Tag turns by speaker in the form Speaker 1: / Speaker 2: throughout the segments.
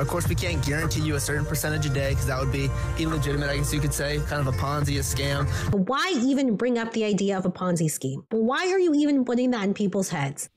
Speaker 1: Of course, we can't guarantee you a certain percentage a day because that would be illegitimate, I guess you could say, kind of a Ponzi, a scam.
Speaker 2: But why even bring up the idea of a Ponzi scheme? Why are you even putting that in people's heads?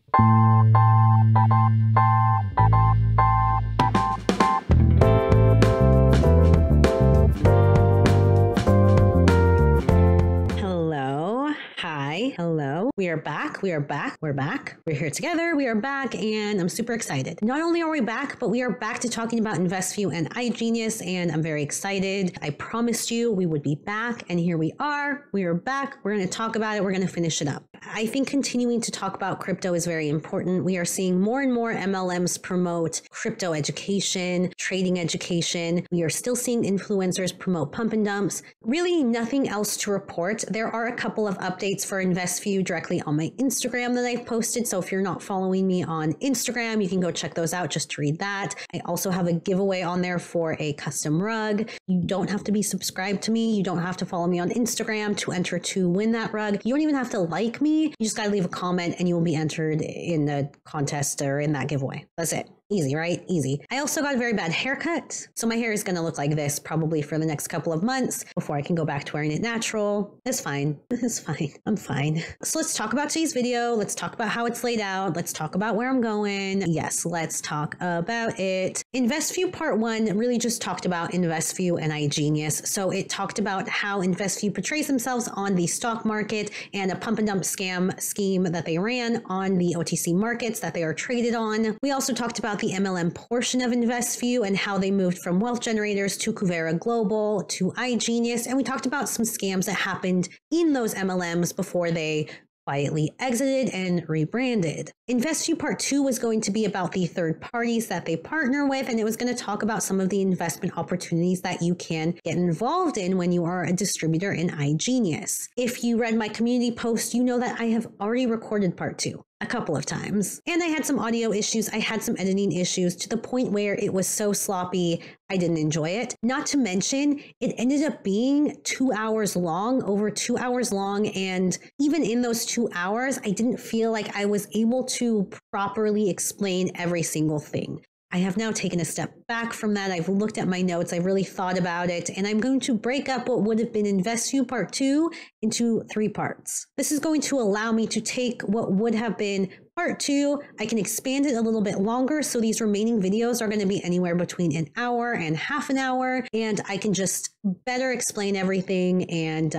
Speaker 2: Hello. We are back. We're here together. We are back, and I'm super excited. Not only are we back, but we are back to talking about Investview and iGenius, and I'm very excited. I promised you we would be back, and here we are. We are back. We're going to talk about it. We're going to finish it up. I think continuing to talk about crypto is very important. We are seeing more and more MLMs promote crypto education, trading education. We are still seeing influencers promote pump and dumps. Really nothing else to report. There are a couple of updates for Investview directly on my Instagram that I've posted. So if you're not following me on Instagram, you can go check those out just to read that. I also have a giveaway on there for a custom rug. You don't have to be subscribed to me. You don't have to follow me on Instagram to enter to win that rug. You don't even have to like me. You just got to leave a comment and you will be entered in the contest or in that giveaway. That's it. Easy, right? Easy. I also got a very bad haircut. So my hair is going to look like this probably for the next couple of months before I can go back to wearing it natural. It's fine. It's fine. I'm fine. So let's talk about today's video. Let's talk about how it's laid out. Let's talk about where I'm going. Yes, let's talk about it. Investview part 1 really just talked about Investview and iGenius. So it talked about how Investview portrays themselves on the stock market and a pump and dump scam scheme that they ran on the OTC markets that they are traded on. We also talked about the MLM portion of Investview and how they moved from wealth generators to Kuvera Global to iGenius. And we talked about some scams that happened in those MLMs before they quietly exited and rebranded. Investview part 2 was going to be about the third parties that they partner with, and it was going to talk about some of the investment opportunities that you can get involved in when you are a distributor in iGenius. If you read my community post, you know that I have already recorded part 2 a couple of times. And I had some audio issues. I had some editing issues to the point where it was so sloppy, I didn't enjoy it. Not to mention, it ended up being 2 hours long, over 2 hours long. And even in those 2 hours, I didn't feel like I was able to properly explain every single thing. I have now taken a step back from that. I've looked at my notes. I've really thought about it, and I'm going to break up what would have been Investview part 2 into 3 parts. This is going to allow me to take what would have been part 2. I can expand it a little bit longer. So these remaining videos are going to be anywhere between an hour and half an hour, and I can just better explain everything. And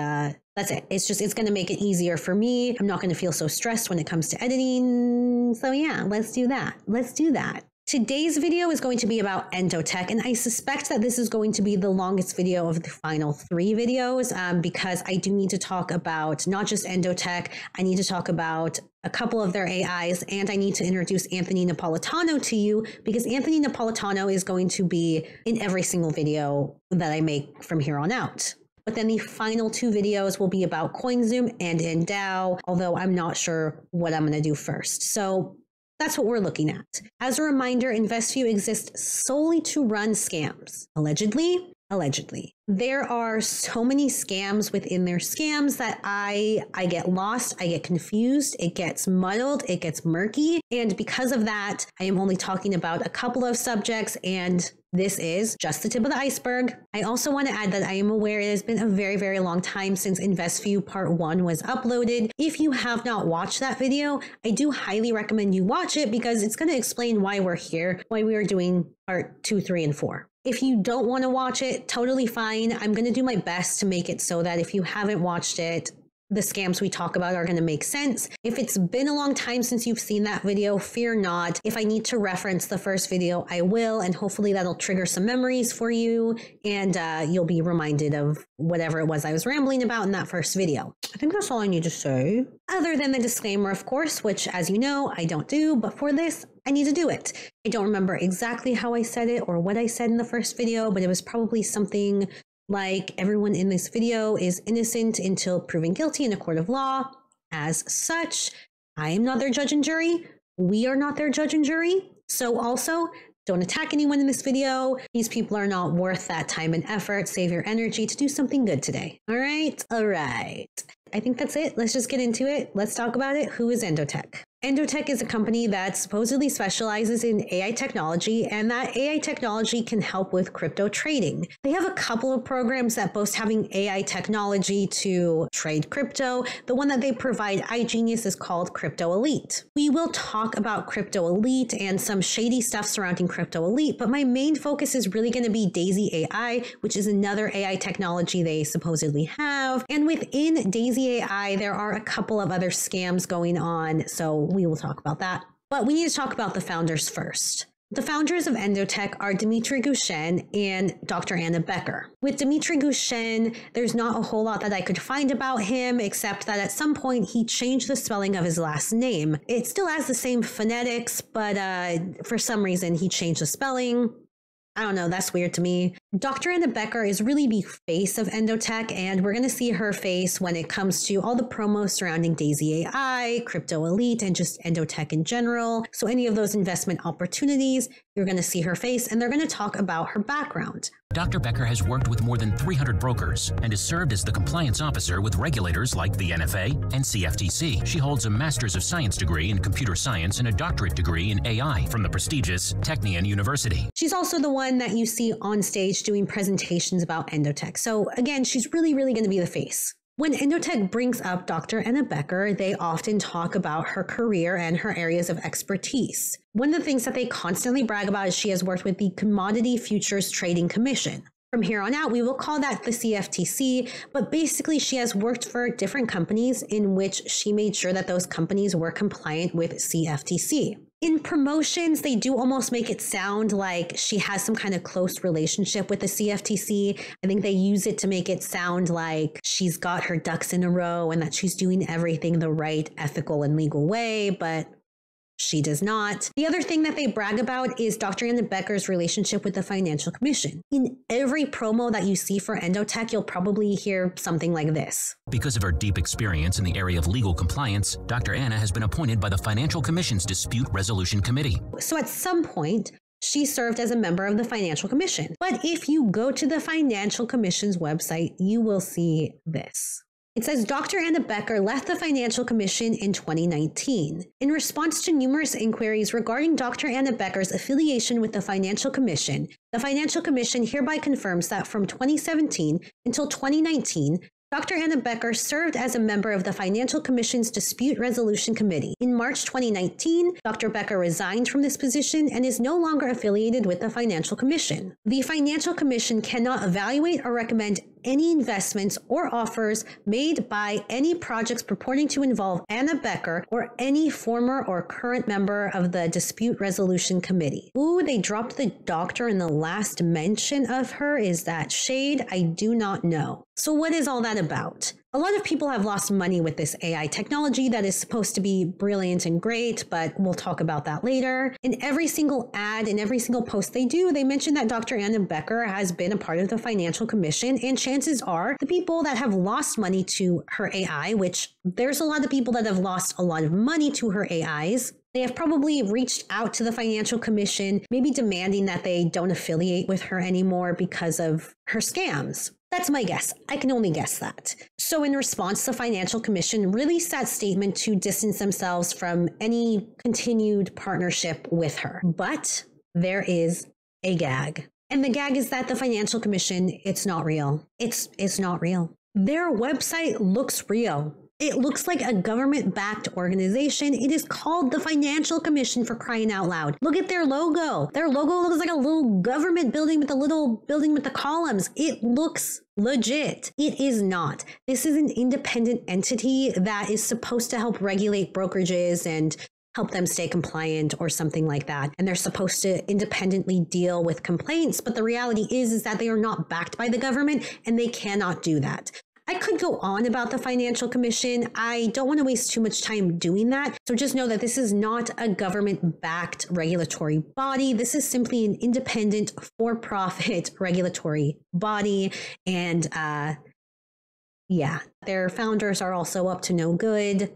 Speaker 2: that's it. It's going to make it easier for me. I'm not going to feel so stressed when it comes to editing. So yeah, let's do that. Let's do that. Today's video is going to be about Endotech, and I suspect that this is going to be the longest video of the final 3 videos because I do need to talk about not just Endotech, I need to talk about a couple of their AIs, and I need to introduce Anthony Napolitano to you because Anthony Napolitano is going to be in every single video that I make from here on out. But then the final 2 videos will be about CoinZoom and Endow, although I'm not sure what I'm going to do first. So that's what we're looking at. As a reminder, Investview exists solely to run scams. Allegedly. There are so many scams within their scams that I get lost, I get confused, it gets muddled, it gets murky. And because of that, I am only talking about a couple of subjects, and this is just the tip of the iceberg. I also want to add that I am aware it has been a very, very long time since Investview part 1 was uploaded. If you have not watched that video, I do highly recommend you watch it because it's going to explain why we're here, why we are doing part 2, 3, and 4. If you don't want to watch it, totally fine. I'm going to do my best to make it so that if you haven't watched it, the scams we talk about are going to make sense. If it's been a long time since you've seen that video, fear not. If I need to reference the first video, I will, and hopefully that'll trigger some memories for you, and you'll be reminded of whatever it was I was rambling about in that first video. I think that's all I need to say. Other than the disclaimer, of course, which, as you know, I don't do, but for this, I need to do it. I don't remember exactly how I said it or what I said in the first video, but it was probably something like everyone in this video is innocent until proven guilty in a court of law. As such, I am not their judge and jury. We are not their judge and jury. So also, don't attack anyone in this video. These people are not worth that time and effort. Save your energy to do something good today. All right. I think that's it. Let's just get into it. Let's talk about it. Who is Endotech? Endotech is a company that supposedly specializes in AI technology, and that AI technology can help with crypto trading. They have a couple of programs that boast having AI technology to trade crypto. The one that they provide, iGenius, is called Crypto Elite. We will talk about Crypto Elite and some shady stuff surrounding Crypto Elite, but my main focus is really going to be Daisy AI, which is another AI technology they supposedly have. And within Daisy AI, there are a couple of other scams going on, so we will talk about that. But we need to talk about the founders first. The founders of Endotech are Dmitry Gushin and Dr. Anna Becker. With Dmitry Gushin, there's not a whole lot that I could find about him, except that at some point he changed the spelling of his last name. It still has the same phonetics, but for some reason he changed the spelling. I don't know, that's weird to me. Dr. Anna Becker is really the face of Endotech, and we're going to see her face when it comes to all the promos surrounding Daisy AI, Crypto Elite, and just Endotech in general. So any of those investment opportunities, you're going to see her face, and they're going to talk about her background.
Speaker 3: Dr. Becker has worked with more than 300 brokers and has served as the compliance officer with regulators like the NFA and CFTC. She holds a Master's of Science degree in Computer Science and a doctorate degree in AI from the prestigious Technion University.
Speaker 2: She's also the one that you see on stage doing presentations about Endotech. So again, she's really going to be the face. When Endotech brings up Dr. Anna Becker, they often talk about her career and her areas of expertise. One of the things that they constantly brag about is she has worked with the Commodity Futures Trading Commission. From here on out, we will call that the CFTC, but basically she has worked for different companies in which she made sure that those companies were compliant with CFTC. In promotions, they do almost make it sound like she has some kind of close relationship with the CFTC. I think they use it to make it sound like she's got her ducks in a row and that she's doing everything the right, ethical, and legal way, but she does not. The other thing that they brag about is Dr. Anna Becker's relationship with the Financial Commission. In every promo that you see for Endotech, you'll probably hear something like this.
Speaker 3: Because of her deep experience in the area of legal compliance, Dr. Anna has been appointed by the Financial Commission's Dispute Resolution Committee.
Speaker 2: So at some point, she served as a member of the Financial Commission. But if you go to the Financial Commission's website, you will see this. It says Dr. Anna Becker left the Financial Commission in 2019. In response to numerous inquiries regarding Dr. Anna Becker's affiliation with the Financial Commission hereby confirms that from 2017 until 2019, Dr. Anna Becker served as a member of the Financial Commission's Dispute Resolution Committee. In March 2019, Dr. Becker resigned from this position and is no longer affiliated with the Financial Commission. The Financial Commission cannot evaluate or recommend any investments or offers made by any projects purporting to involve Anna Becker or any former or current member of the Dispute Resolution Committee. Ooh, they dropped the doctor in the last mention of her. Is that shade? I do not know. So what is all that about? A lot of people have lost money with this AI technology that is supposed to be brilliant and great, but we'll talk about that later. In every single ad, in every single post they do, they mention that Dr. Anna Becker has been a part of the Financial Commission, and chances are the people that have lost money to her AI, which there's a lot of people that have lost a lot of money to her AIs, they have probably reached out to the Financial Commission, maybe demanding that they don't affiliate with her anymore because of her scams. That's my guess. I can only guess that. So in response, the Financial Commission released that statement to distance themselves from any continued partnership with her. But there is a gag. And the gag is that the Financial Commission, it's not real. It's not real. Their website looks real. It looks like a government-backed organization. It is called the Financial Commission, for crying out loud. Look at their logo. Their logo looks like a little government building with a little building with the columns. It looks legit. It is not. This is an independent entity that is supposed to help regulate brokerages and help them stay compliant or something like that. And they're supposed to independently deal with complaints. But the reality is that they are not backed by the government and they cannot do that. I could go on about the Financial Commission. I don't want to waste too much time doing that. So just know that this is not a government-backed regulatory body. This is simply an independent, for-profit regulatory body. And yeah, their founders are also up to no good.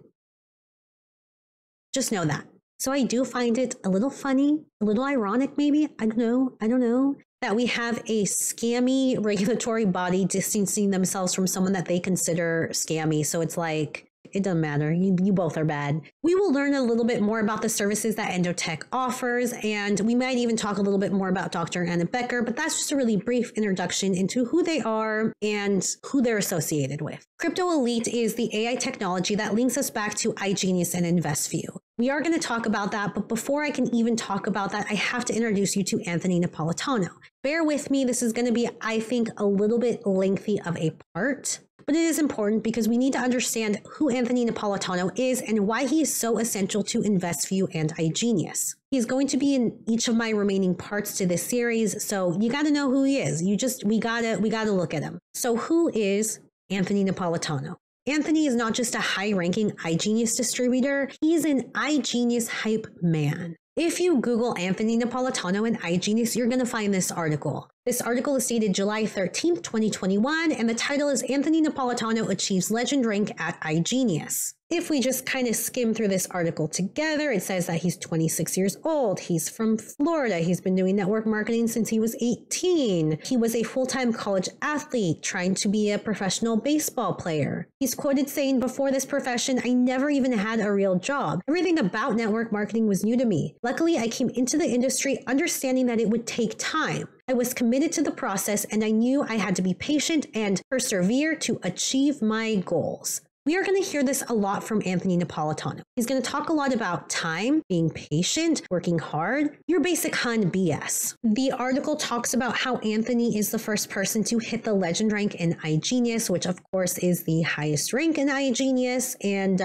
Speaker 2: Just know that. So I do find it a little funny, a little ironic maybe. I don't know. That we have a scammy regulatory body distancing themselves from someone that they consider scammy. So it's like, It doesn't matter. You both are bad. We will learn a little bit more about the services that Endotech offers, and we might even talk a little bit more about Dr. Anna Becker, but that's just a really brief introduction into who they are and who they're associated with. Crypto Elite is the AI technology that links us back to iGenius and Investview. We are going to talk about that, but before I can even talk about that, I have to introduce you to Anthony Napolitano. Bear with me. This is going to be, I think, a little bit lengthy of a part. But it is important because we need to understand who Anthony Napolitano is and why he is so essential to Investview and iGenius. He's going to be in each of my remaining parts to this series, so you got to know who he is. We gotta look at him. So who is Anthony Napolitano? Anthony is not just a high-ranking iGenius distributor, he's an iGenius hype man. If you Google Anthony Napolitano and iGenius, you're going to find this article. This article is dated July 13th, 2021, and the title is Anthony Napolitano Achieves Legend Rank at iGenius. If we just kind of skim through this article together, it says that he's 26 years old. He's from Florida. He's been doing network marketing since he was 18. He was a full-time college athlete trying to be a professional baseball player. He's quoted saying, "Before this profession, I never even had a real job. Everything about network marketing was new to me. Luckily, I came into the industry understanding that it would take time. I was committed to the process and I knew I had to be patient and persevere to achieve my goals." We are going to hear this a lot from Anthony Napolitano. He's going to talk a lot about time, being patient, working hard, your basic Hun BS. The article talks about how Anthony is the first person to hit the legend rank in iGenius, which of course is the highest rank in iGenius, and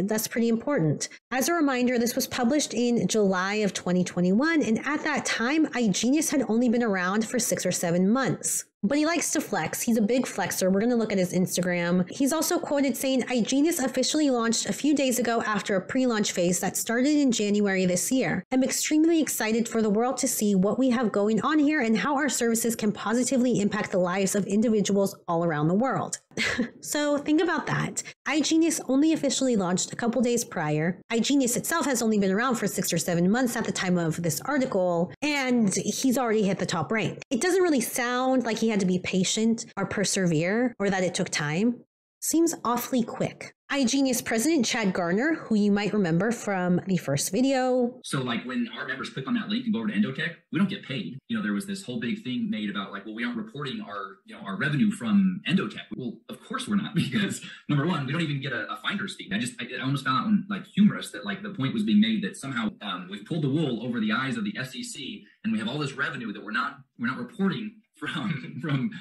Speaker 2: that's pretty important. As a reminder, this was published in July of 2021, and at that time, iGenius had only been around for 6 or 7 months. But he likes to flex. He's a big flexer. We're going to look at his Instagram. He's also quoted saying, "iGenius officially launched a few days ago after a pre-launch phase that started in January this year. I'm extremely excited for the world to see what we have going on here and how our services can positively impact the lives of individuals all around the world." So think about that. iGenius only officially launched a couple days prior. iGenius itself has only been around for 6 or 7 months at the time of this article, and he's already hit the top rank. It doesn't really sound like he had to be patient or persevere or that it took time. Seems awfully quick. iGenius President Chad Garner, who you might remember from the first video.
Speaker 4: So like when our members click on that link and go over to Endotech, we don't get paid. There was this whole big thing made about like, well, we aren't reporting our revenue from Endotech. Well, of course we're not, because number one, we don't even get a finder's fee. I almost found like humorous that like the point was being made that somehow we've pulled the wool over the eyes of the SEC and we have all this revenue that we're not reporting from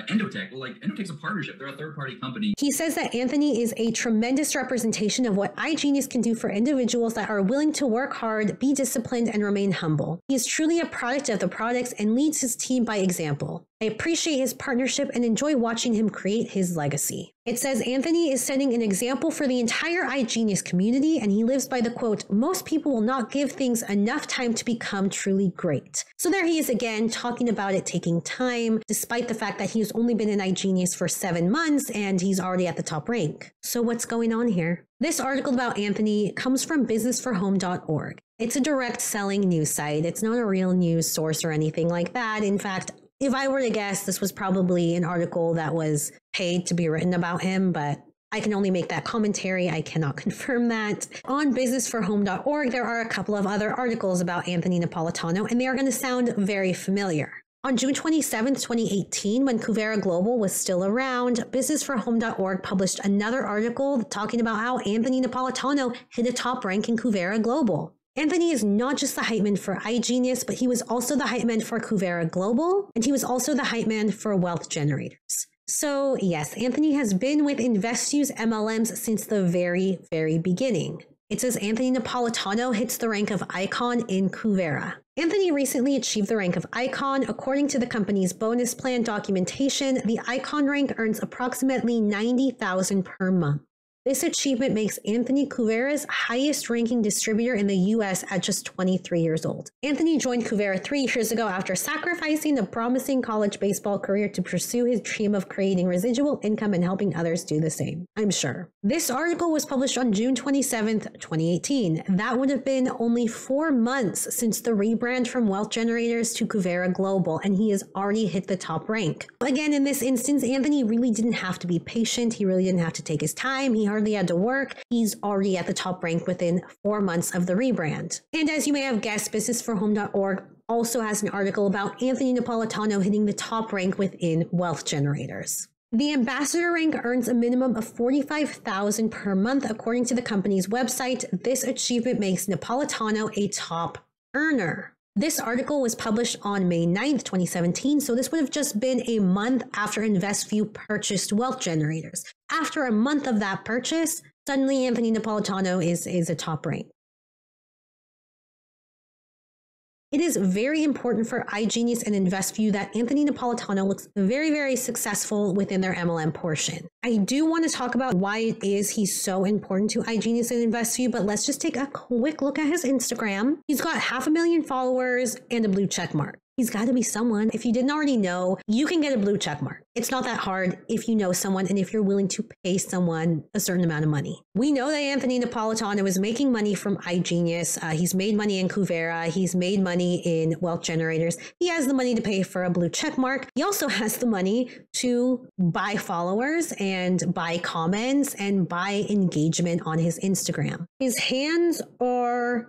Speaker 4: Endotech. Well, like Endotech's a partnership. They're a third-party company.
Speaker 2: He says that Anthony is a tremendous representation of what iGenius can do for individuals that are willing to work hard, be disciplined, and remain humble. He is truly a product of the products and leads his team by example. I appreciate his partnership and enjoy watching him create his legacy. It says Anthony is setting an example for the entire iGenius community, and he lives by the quote, "Most people will not give things enough time to become truly great." So there he is again, talking about it taking time, despite the fact that he's only been in iGenius for 7 months and he's already at the top rank. So what's going on here? This article about Anthony comes from businessforhome.org. It's a direct selling news site. It's not a real news source or anything like that. In fact, if I were to guess, this was probably an article that was paid to be written about him, but I can only make that commentary. I cannot confirm that. On businessforhome.org, there are a couple of other articles about Anthony Napolitano, and they are going to sound very familiar. On June 27th, 2018, when Kuvera Global was still around, businessforhome.org published another article talking about how Anthony Napolitano hit a top rank in Kuvera Global. Anthony is not just the hype man for iGenius, but he was also the hype man for Kuvera Global, and he was also the hype man for wealth generators. So yes, Anthony has been with Investview's MLMs since the very, very beginning. It says Anthony Napolitano hits the rank of icon in Kuvera. Anthony recently achieved the rank of icon. According to the company's bonus plan documentation, the icon rank earns approximately $90,000 per month. This achievement makes Anthony Kuvera's highest ranking distributor in the US at just 23 years old. Anthony joined Kuvera 3 years ago after sacrificing a promising college baseball career to pursue his dream of creating residual income and helping others do the same, I'm sure. This article was published on June 27th, 2018. That would have been only 4 months since the rebrand from Wealth Generators to Kuvera Global, and he has already hit the top rank. Again, in this instance, Anthony really didn't have to be patient. He really didn't have to take his time. He hardly had to work. He's already at the top rank within 4 months of the rebrand. And as you may have guessed, businessforhome.org also has an article about Anthony Napolitano hitting the top rank within wealth generators. The ambassador rank earns a minimum of $45,000 per month, according to the company's website. This achievement makes Napolitano a top earner. This article was published on May 9th, 2017, so this would have just been a month after Investview purchased wealth generators. After a month of that purchase, suddenly Anthony Napolitano is a top rank. It is very important for iGenius and Investview that Anthony Napolitano looks very, very successful within their MLM portion. I do want to talk about why it is he's so important to iGenius and Investview, but let's just take a quick look at his Instagram. He's got 500,000 followers and a blue check mark. He's got to be someone. If you didn't already know, you can get a blue check mark. It's not that hard if you know someone and if you're willing to pay someone a certain amount of money. We know that Anthony Napolitano is making money from iGenius. He's made money in Kuvera. He's made money in wealth generators. He has the money to pay for a blue check mark. He also has the money to buy followers and buy comments and buy engagement on his Instagram. His hands are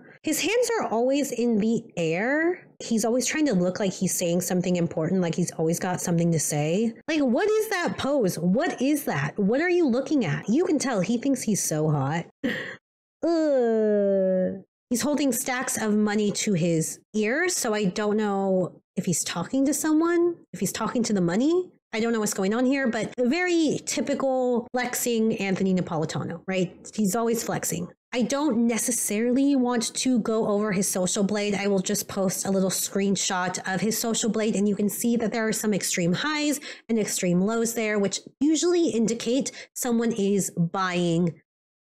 Speaker 2: always in the air. He's always trying to look like he's saying something important, like he's always got something to say. Like, what is that pose? What is that? What are you looking at? You can tell he thinks he's so hot. He's holding stacks of money to his ears, so I don't know if he's talking to someone, if he's talking to the money. I don't know what's going on here, but a very typical flexing Anthony Napolitano, right? He's always flexing. I don't necessarily want to go over his social blade. I will just post a little screenshot of his social blade, and you can see that there are some extreme highs and extreme lows there, which usually indicate someone is buying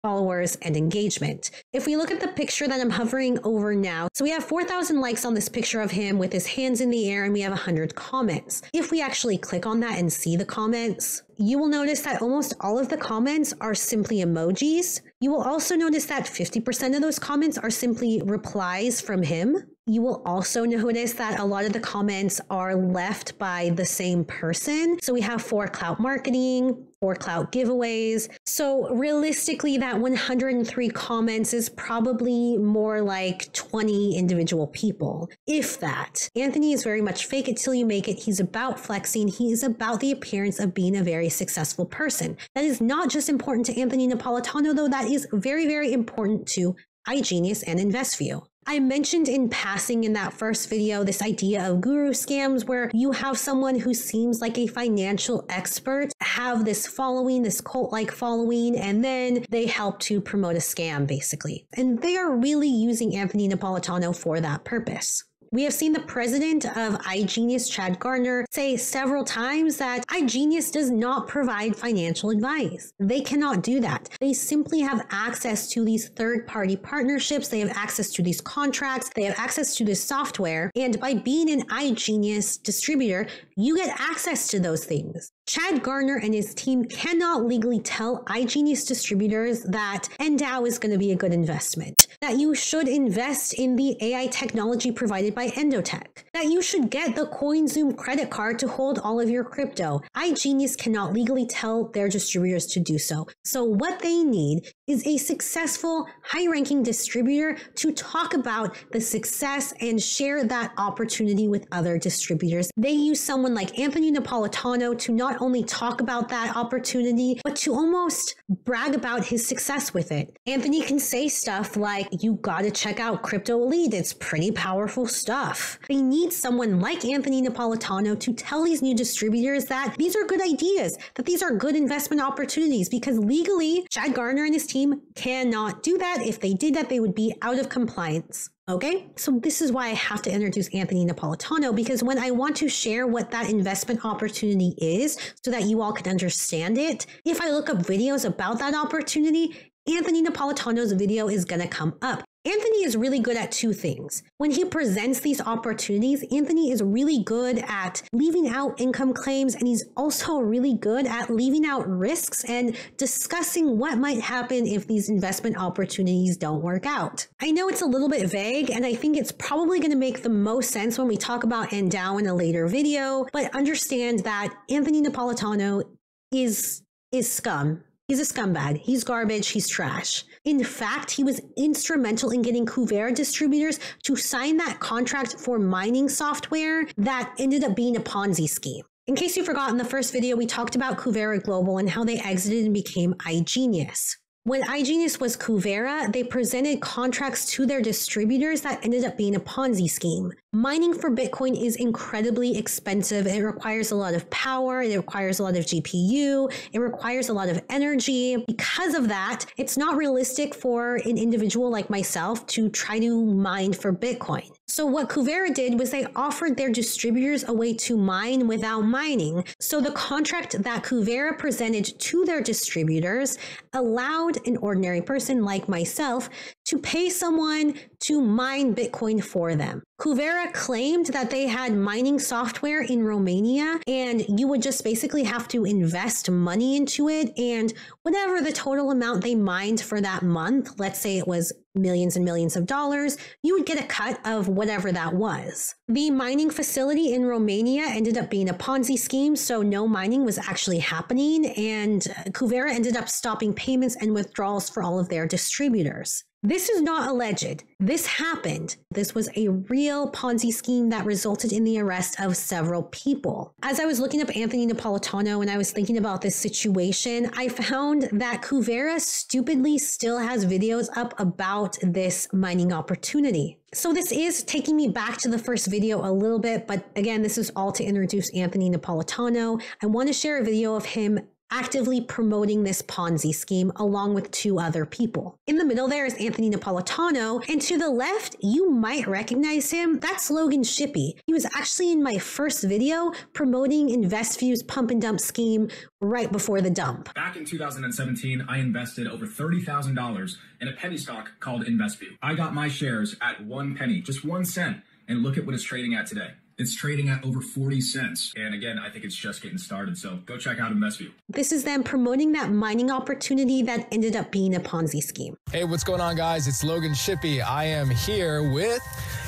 Speaker 2: followers and engagement. If we look at the picture that I'm hovering over now, so we have 4,000 likes on this picture of him with his hands in the air, and we have 100 comments. If we actually click on that and see the comments, you will notice that almost all of the comments are simply emojis. You will also notice that 50% of those comments are simply replies from him. You will also notice that a lot of the comments are left by the same person. So we have 4 clout marketing, 4 clout giveaways. So realistically, that 103 comments is probably more like 20 individual people, if that. Anthony is very much fake it till you make it. He's about flexing. He is about the appearance of being a very successful person. That is not just important to Anthony Napolitano, though. That is very, very important to iGenius and Investview. I mentioned in passing in that first video this idea of guru scams, where you have someone who seems like a financial expert have this following, this cult-like following, and then they help to promote a scam, basically. And they are really using Anthony Napolitano for that purpose. We have seen the president of iGenius, Chad Gardner, say several times that iGenius does not provide financial advice. They cannot do that. They simply have access to these third-party partnerships. They have access to these contracts. They have access to this software. And by being an iGenius distributor, you get access to those things. Chad Gardner and his team cannot legally tell iGenius distributors that Endow is going to be a good investment, that you should invest in the AI technology provided by Endotech, that you should get the CoinZoom credit card to hold all of your crypto. iGenius cannot legally tell their distributors to do so. So what they need is a successful, high-ranking distributor to talk about the success and share that opportunity with other distributors. They use someone like Anthony Napolitano to not only talk about that opportunity, but to almost brag about his success with it. Anthony can say stuff like, you gotta check out Crypto Elite, it's pretty powerful stuff. They need someone like Anthony Napolitano to tell these new distributors that these are good ideas, that these are good investment opportunities, because legally, Chad Gardner and his team cannot do that. If they did that, they would be out of compliance. Okay, so this is why I have to introduce Anthony Napolitano, because when I want to share what that investment opportunity is so that you all can understand it, if I look up videos about that opportunity, Anthony Napolitano's video is going to come up. Anthony is really good at 2 things. When he presents these opportunities, Anthony is really good at leaving out income claims, and he's also really good at leaving out risks and discussing what might happen if these investment opportunities don't work out. I know it's a little bit vague, and I think it's probably going to make the most sense when we talk about Endow in a later video, but understand that Anthony Napolitano is scum. He's a scumbag. He's garbage. He's trash. In fact, he was instrumental in getting Kuvera distributors to sign that contract for mining software that ended up being a Ponzi scheme. In case you forgot, in the first video, we talked about Kuvera Global and how they exited and became iGenius. When iGenius was Kuvera, they presented contracts to their distributors that ended up being a Ponzi scheme. Mining for Bitcoin is incredibly expensive. It requires a lot of power. It requires a lot of GPU. It requires a lot of energy. Because of that, it's not realistic for an individual like myself to try to mine for Bitcoin. So what Kuvera did was they offered their distributors a way to mine without mining. So the contract that Kuvera presented to their distributors allowed an ordinary person like myself to pay someone to mine Bitcoin for them. Kuvera claimed that they had mining software in Romania, and you would just basically have to invest money into it, and whatever the total amount they mined for that month, let's say it was millions and millions of dollars, you would get a cut of whatever that was. The mining facility in Romania ended up being a Ponzi scheme, so no mining was actually happening, and Kuvera ended up stopping payments and withdrawals for all of their distributors. This is not alleged. This happened. This was a real Ponzi scheme that resulted in the arrest of several people. As I was looking up Anthony Napolitano and I was thinking about this situation, I found that Kuvera stupidly still has videos up about this mining opportunity. So this is taking me back to the first video a little bit, but again, this is all to introduce Anthony Napolitano. I want to share a video of him actively promoting this Ponzi scheme along with two other people. In the middle there is Anthony Napolitano, and to the left, you might recognize him. That's Logan Shippey. He was actually in my first video promoting Investview's pump and dump scheme right before the dump.
Speaker 5: Back in 2017, I invested over $30,000 in a penny stock called Investview. I got my shares at 1 penny, just 1 cent, and look at what it's trading at today. It's trading at over 40 cents. And again, I think it's just getting started. So go check out Investview.
Speaker 2: This is them promoting that mining opportunity that ended up being a Ponzi scheme.
Speaker 6: Hey, what's going on, guys? It's Logan Shippey. I am here with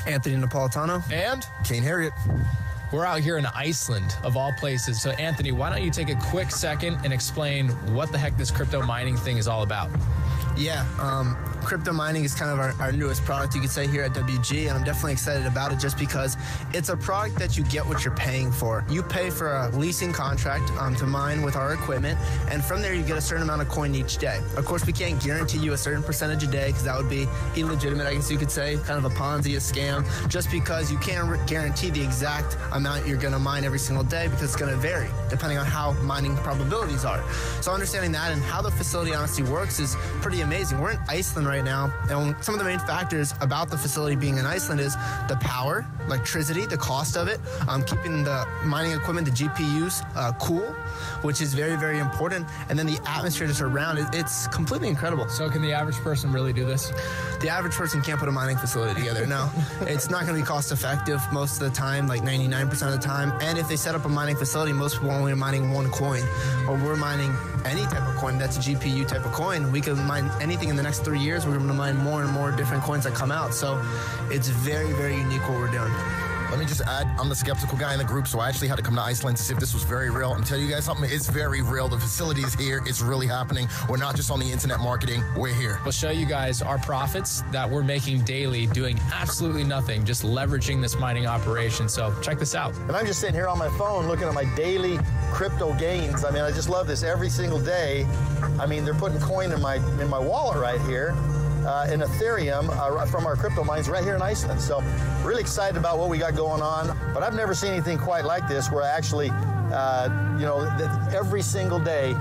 Speaker 1: Anthony Napolitano
Speaker 6: and
Speaker 1: Kane Harriet.
Speaker 6: We're out here in Iceland, of all places. So, Anthony, why don't you take a quick second and explain what the heck this crypto mining thing is all about?
Speaker 1: Yeah, crypto mining is kind of our newest product, you could say, here at WG, and I'm definitely excited about it just because it's a product that you get what you're paying for. You pay for a leasing contract to mine with our equipment, and from there you get a certain amount of coin each day. Of course, we can't guarantee you a certain percentage a day because that would be illegitimate, I guess you could say, kind of a Ponzi, a scam, just because you can't guarantee the exact amount you're going to mine every single day because it's going to vary depending on how mining probabilities are. So understanding that and how the facility honestly works is pretty amazing. We're in Iceland right now, and some of the main factors about the facility being in Iceland is the power, electricity, the cost of it, keeping the mining equipment, the GPUs, cool, which is very, very important, and then the atmosphere just around it, it's completely incredible.
Speaker 6: So can the average person really do this?
Speaker 1: The average person can't put a mining facility together, no. It's not going to be cost effective most of the time, like 99% of the time, and if they set up a mining facility, most people only are mining one coin, or we're mining any type of coin that's a GPU type of coin. We can mine anything in the next 3 years. We're going to mine more and more different coins that come out. So it's very, very unique what we're doing.
Speaker 7: Let me just add, I'm the skeptical guy in the group, so I actually had to come to Iceland to see if this was very real. I'm telling you guys something, it's very real. The facility is here. It's really happening. We're not just on the internet marketing. We're here.
Speaker 6: We'll show you guys our profits that we're making daily, doing absolutely nothing, just leveraging this mining operation. So check this out.
Speaker 8: And I'm just sitting here on my phone looking at my daily crypto gains. I mean, I just love this every single day. I mean, they're putting coin in my wallet right here. In Ethereum from our crypto mines right here in Iceland. So really excited about what we got going on, but I've never seen anything quite like this where I actually, every single day,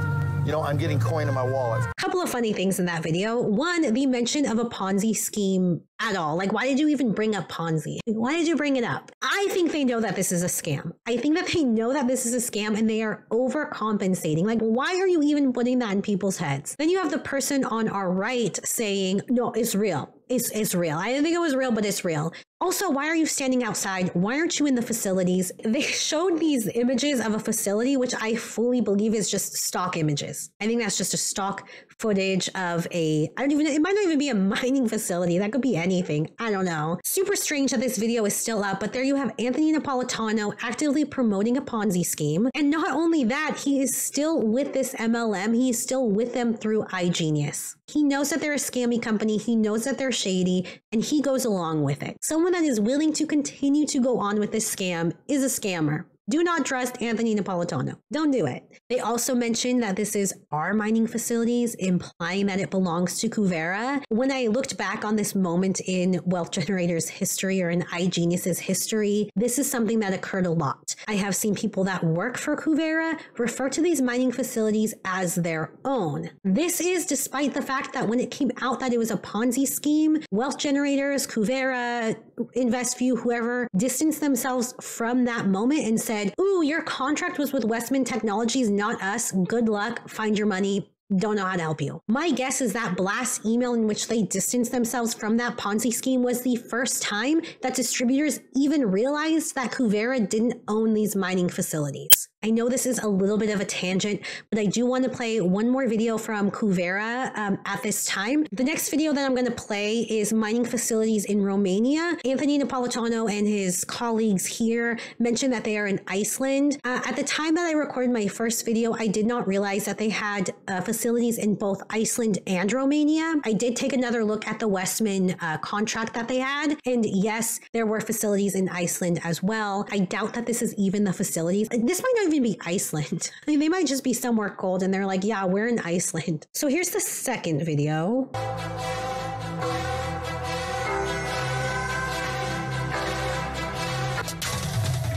Speaker 8: I'm getting coin in my wallet.
Speaker 2: A couple of funny things in that video. One, the mention of a Ponzi scheme at all. Like, why did you even bring up Ponzi? Why did you bring it up? I think they know that this is a scam. I think that they know that this is a scam and they are overcompensating. Like, why are you even putting that in people's heads? Then you have the person on our right saying, no, it's real. It's real. I didn't think it was real, but it's real. Also, why are you standing outside? Why aren't you in the facilities? They showed these images of a facility, which I fully believe is just stock images. I think that's just a stock footage of it might not even be a mining facility. That could be anything. anything. I don't know. Super strange that this video is still up, but there you have Anthony Napolitano actively promoting a Ponzi scheme. And not only that, he is still with this MLM. He is still with them through iGenius. He knows that they're a scammy company. He knows that they're shady, and he goes along with it. Someone that is willing to continue to go on with this scam is a scammer. Do not trust Anthony Napolitano. Don't do it. They also mentioned that this is our mining facilities, implying that it belongs to Kuvera. When I looked back on this moment in Wealth Generator's history or in iGenius's history, this is something that occurred a lot. I have seen people that work for Kuvera refer to these mining facilities as their own. This is despite the fact that when it came out that it was a Ponzi scheme, Wealth Generators, Kuvera, Investview, whoever, distanced themselves from that moment and said, ooh, your contract was with Westman Technologies, not us. Good luck. Find your money. Don't know how to help you. My guess is that blast email in which they distanced themselves from that Ponzi scheme was the first time that distributors even realized that Kuvera didn't own these mining facilities. I know this is a little bit of a tangent, but I do want to play one more video from Kuvera at this time. The next video that I'm going to play is mining facilities in Romania. Anthony Napolitano and his colleagues here mentioned that they are in Iceland. At the time that I recorded my first video, I did not realize that they had facilities in both Iceland and Romania. I did take another look at the Westman contract that they had, and yes, there were facilities in Iceland as well. I doubt that this is even the facilities. This might not even be Iceland. I mean, they might just be somewhere cold and they're like, yeah, we're in Iceland. So here's the second video.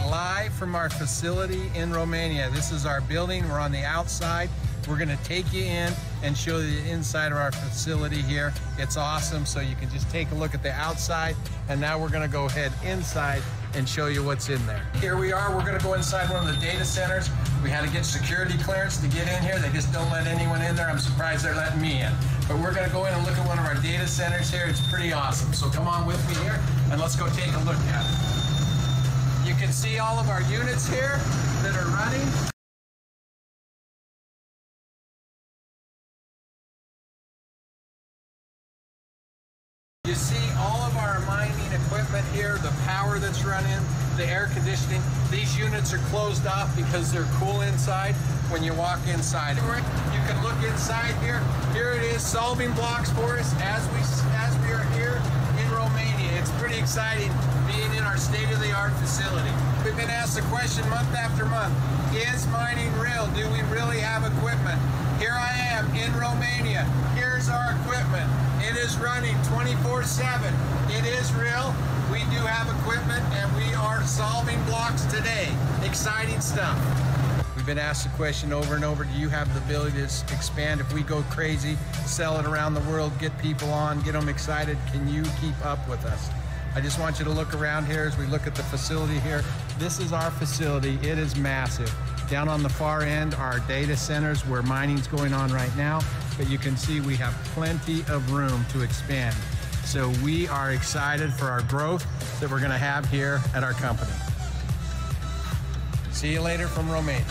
Speaker 9: Live from our facility in Romania. This is our building. We're on the outside. We're going to take you in and show you the inside of our facility here. It's awesome. So you can just take a look at the outside. And now we're going to go ahead inside and show you what's in there. Here we are. We're going to go inside one of the data centers. We had to get security clearance to get in here. They just don't let anyone in there. I'm surprised they're letting me in. But we're going to go in and look at one of our data centers here. It's pretty awesome. So come on with me here and let's go take a look at it. You can see all of our units here that are running. You see all of our mining equipment here, the power that's running, the air conditioning. These units are closed off because they're cool inside when you walk inside. You can look inside here. Here it is, solving blocks for us as we are here in Romania. It's pretty exciting being in our state-of-the-art facility. We've been asked the question month after month, is mining real? Do we really have equipment? Here I am in Romania. Here's our equipment. It is running 24/7. It is real. We do have equipment and we are solving blocks today. Exciting stuff. We've been asked the question over and over, do you have the ability to expand? If we go crazy, sell it around the world, get people on, get them excited, can you keep up with us? I just want you to look around here as we look at the facility here. This is our facility. It is massive. Down on the far end are our data centers where mining's going on right now, but you can see we have plenty of room to expand. So we are excited for our growth that we're going to have here at our company. See you later from Romania.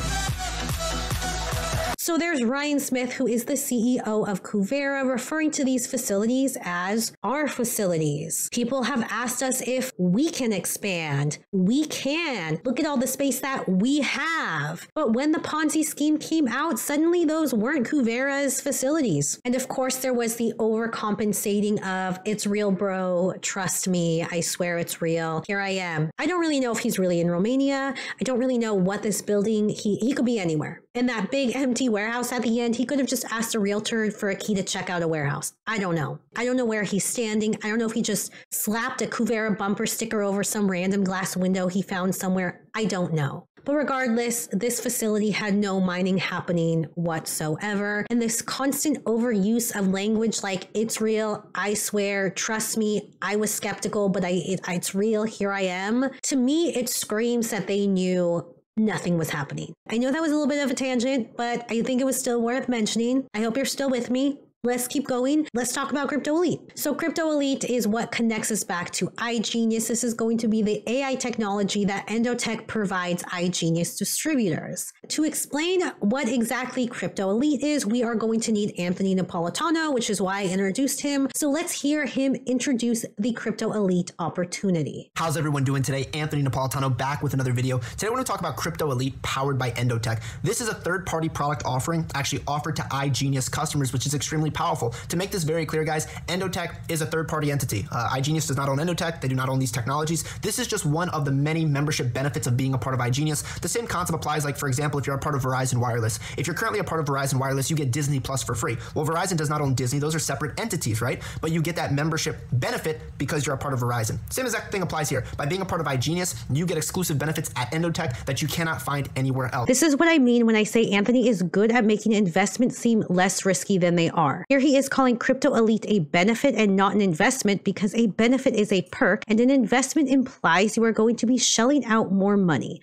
Speaker 2: So there's Ryan Smith, who is the CEO of Kuvera, referring to these facilities as our facilities. People have asked us if we can expand. We can. Look at all the space that we have. But when the Ponzi scheme came out, suddenly those weren't Kuvera's facilities. And of course, there was the overcompensating of, it's real, bro. Trust me. I swear it's real. Here I am. I don't really know if he's really in Romania. I don't really know what this building, he could be anywhere. And that big empty warehouse at the end, he could have just asked a realtor for a key to check out a warehouse. I don't know. I don't know where he's standing. I don't know if he just slapped a Kuvera bumper sticker over some random glass window he found somewhere. I don't know. But regardless, this facility had no mining happening whatsoever. And this constant overuse of language like, it's real, I swear, trust me, I was skeptical, but it's real, here I am. To me, it screams that they knew nothing was happening. I know that was a little bit of a tangent, but I think it was still worth mentioning. I hope you're still with me. Let's keep going. Let's talk about Crypto Elite. So Crypto Elite is what connects us back to iGenius. This is going to be the AI technology that Endotech provides iGenius distributors. To explain what exactly Crypto Elite is, we are going to need Anthony Napolitano, which is why I introduced him. So let's hear him introduce the Crypto Elite opportunity.
Speaker 1: How's everyone doing today? Anthony Napolitano back with another video. Today I want to talk about Crypto Elite powered by Endotech. This is a third-party product offering actually offered to iGenius customers, which is extremely powerful. To make this very clear, guys, Endotech is a third-party entity. iGenius does not own Endotech. They do not own these technologies. This is just one of the many membership benefits of being a part of iGenius. The same concept applies, like, for example, if you're a part of Verizon Wireless. If you're currently a part of Verizon Wireless, you get Disney Plus for free. Well, Verizon does not own Disney. Those are separate entities, right? But you get that membership benefit because you're a part of Verizon. Same exact thing applies here. By being a part of iGenius, you get exclusive benefits at Endotech that you cannot find anywhere else.
Speaker 2: This is what I mean when I say Anthony is good at making investments seem less risky than they are. Here he is calling Crypto Elite a benefit and not an investment, because a benefit is a perk and an investment implies you are going to be shelling out more money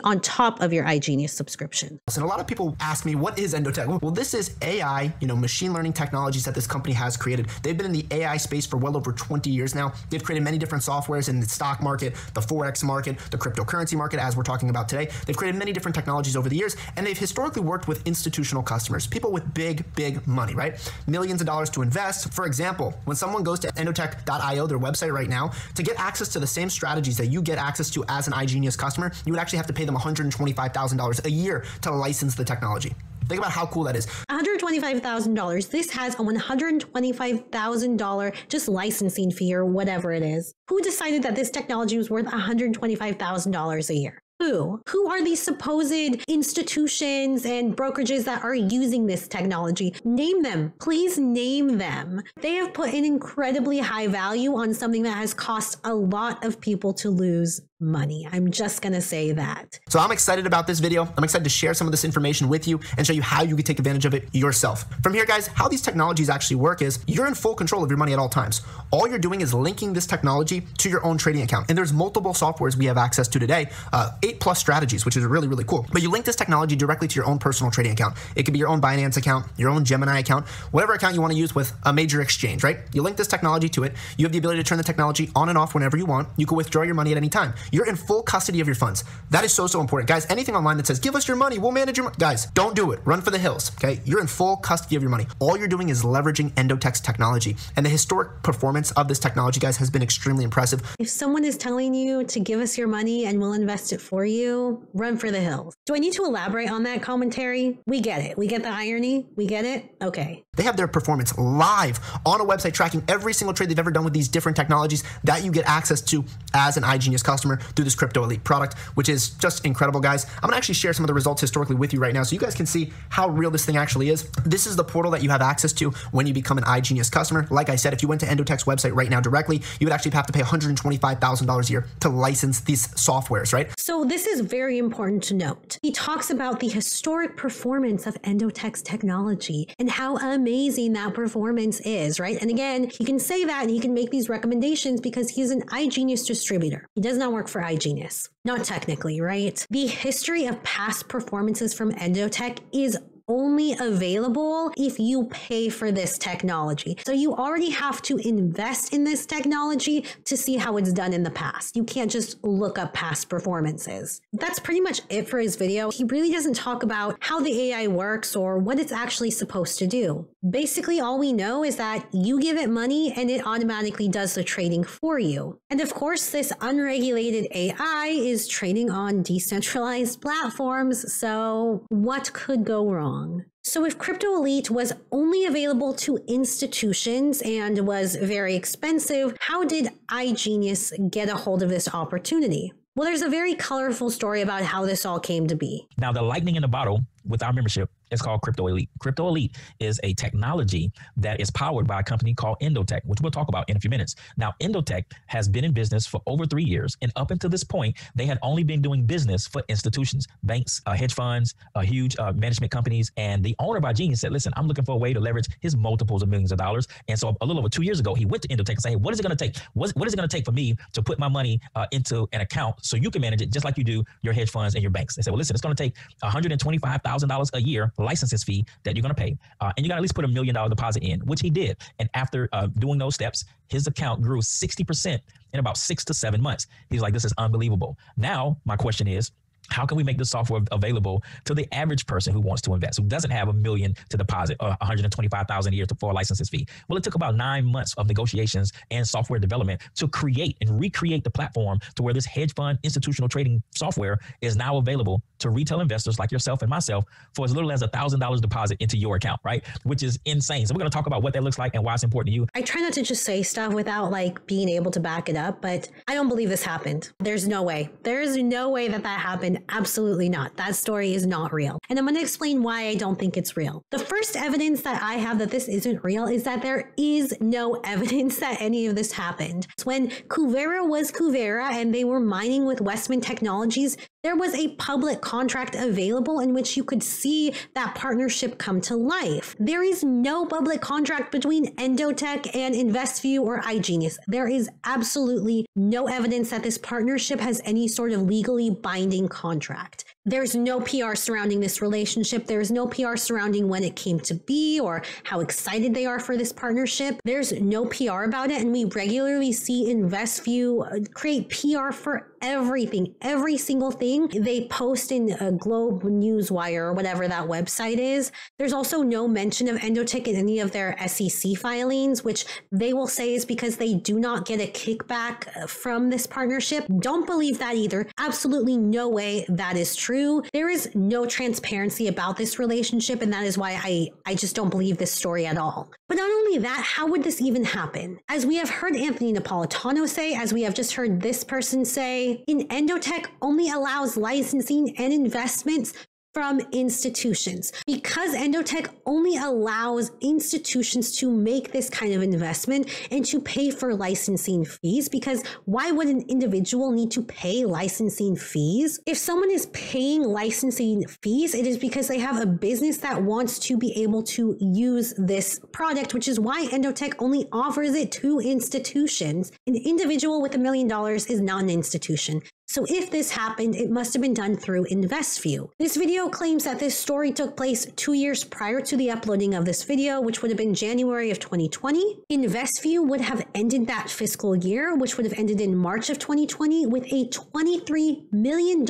Speaker 2: on top of your iGenius subscription.
Speaker 1: And a lot of people ask me, what is Endotech? Well, this is AI, machine learning technologies that this company has created. They've been in the AI space for well over 20 years now. They've created many different softwares in the stock market, the Forex market, the cryptocurrency market, as we're talking about today. They've created many different technologies over the years, and they've historically worked with institutional customers, people with big money, right? Millions of dollars to invest. For example, when someone goes to endotech.io, their website right now, to get access to the same strategies that you get access to as an iGenius customer, you would actually have to pay them $125,000 a year to license the technology. Think about how cool that is.
Speaker 2: $125,000. This has a $125,000 just licensing fee or whatever it is. Who decided that this technology was worth $125,000 a year? Who are these supposed institutions and brokerages that are using this technology? Name them. Please name them. They have put an incredibly high value on something that has cost a lot of people to lose money. I'm just going to say that.
Speaker 1: So I'm excited about this video. I'm excited to share some of this information with you and show you how you can take advantage of it yourself. From here, guys, how these technologies actually work is you're in full control of your money at all times. All you're doing is linking this technology to your own trading account. And there's multiple softwares we have access to today, 8+ strategies, which is really cool. But you link this technology directly to your own personal trading account. It could be your own Binance account, your own Gemini account, whatever account you want to use with a major exchange, right? You link this technology to it. You have the ability to turn the technology on and off whenever you want. You can withdraw your money at any time. You're in full custody of your funds. That is so important. Guys, anything online that says, give us your money, we'll manage your money. Guys, don't do it. Run for the hills, okay? You're in full custody of your money. All you're doing is leveraging Endotech's technology. And the historic performance of this technology, guys, has been extremely impressive.
Speaker 2: If someone is telling you to give us your money and we'll invest it for you, run for the hills. Do I need to elaborate on that commentary? We get it. We get the irony. We get it. Okay.
Speaker 1: They have their performance live on a website tracking every single trade they've ever done with these different technologies that you get access to as an iGenius customer through this Crypto Elite product, which is just incredible, guys. I'm gonna actually share some of the results historically with you right now so you guys can see how real this thing actually is. This is the portal that you have access to when you become an iGenius customer. Like I said, if you went to Endotech's website right now directly, you would actually have to pay $125,000 a year to license these softwares, right?
Speaker 2: So this is very important to note. He talks about the historic performance of Endotech's technology and how amazing that performance is, right? And again, he can say that and he can make these recommendations because he's an iGenius distributor. He does not work for iGenius. Not technically, right? The history of past performances from Endotech is only available if you pay for this technology. So you already have to invest in this technology to see how it's done in the past. You can't just look up past performances. That's pretty much it for his video. He really doesn't talk about how the AI works or what it's actually supposed to do. Basically, all we know is that you give it money and it automatically does the trading for you. And of course, this unregulated AI is trading on decentralized platforms. So what could go wrong? So if Crypto Elite was only available to institutions and was very expensive, how did iGenius get a hold of this opportunity? Well, there's a very colorful story about how this all came to be.
Speaker 10: Now, the lightning in the bottle with our membership is called Crypto Elite. Crypto Elite is a technology that is powered by a company called Endotech, which we'll talk about in a few minutes. Now, Endotech has been in business for over 3 years. And up until this point, they had only been doing business for institutions, banks, hedge funds, huge management companies. And the owner of iGenius said, listen, I'm looking for a way to leverage his multiples of millions of dollars. And so a little over 2 years ago, he went to Endotech and said, hey, what is it going to take? What is it going to take for me to put my money into an account so you can manage it just like you do your hedge funds and your banks? They said, well, listen, it's going to take $125,000 $1,000 a year licenses fee that you're going to pay. And you got to at least put $1 million deposit in, which he did. And after doing those steps, his account grew 60% in about 6 to 7 months. He's like, this is unbelievable. Now, my question is, how can we make this software available to the average person who wants to invest, who doesn't have $1 million to deposit or $125,000 a year for a licenses fee? Well, it took about 9 months of negotiations and software development to create and recreate the platform to where this hedge fund institutional trading software is now available to retail investors like yourself and myself for as little as $1,000 deposit into your account, right? Which is insane. So we're going to talk about what that looks like and why it's important to you.
Speaker 2: I try not to just say stuff without like being able to back it up, but I don't believe this happened. There's no way. There's no way that happened. Absolutely not. That story is not real. And I'm going to explain why I don't think it's real. The first evidence that I have that this isn't real is that there is no evidence that any of this happened. When Kuvera was Kuvera and they were mining with Westman Technologies, there was a public contract available in which you could see that partnership come to life. There is no public contract between Endotech and Investview or iGenius. There is absolutely no evidence that this partnership has any sort of legally binding contract. There's no PR surrounding this relationship. There's no PR surrounding when it came to be or how excited they are for this partnership. There's no PR about it. And we regularly see Investview create PR for everything, every single thing they post in a Globe Newswire or whatever that website is. There's also no mention of Endotech in any of their SEC filings, which they will say is because they do not get a kickback from this partnership. Don't believe that either. Absolutely no way that is true. There is no transparency about this relationship, and that is why I just don't believe this story at all. But not only that, how would this even happen? As we have heard Anthony Napolitano say, as we have just heard this person say, Endotech only allows licensing and investments from institutions. Because Endotech only allows institutions to make this kind of investment and to pay for licensing fees, because why would an individual need to pay licensing fees? If someone is paying licensing fees, it is because they have a business that wants to be able to use this product, which is why Endotech only offers it to institutions. An individual with $1 million is not an institution. So if this happened, it must have been done through Investview. This video claims that this story took place 2 years prior to the uploading of this video, which would have been January of 2020. Investview would have ended that fiscal year, which would have ended in March of 2020, with a $23 million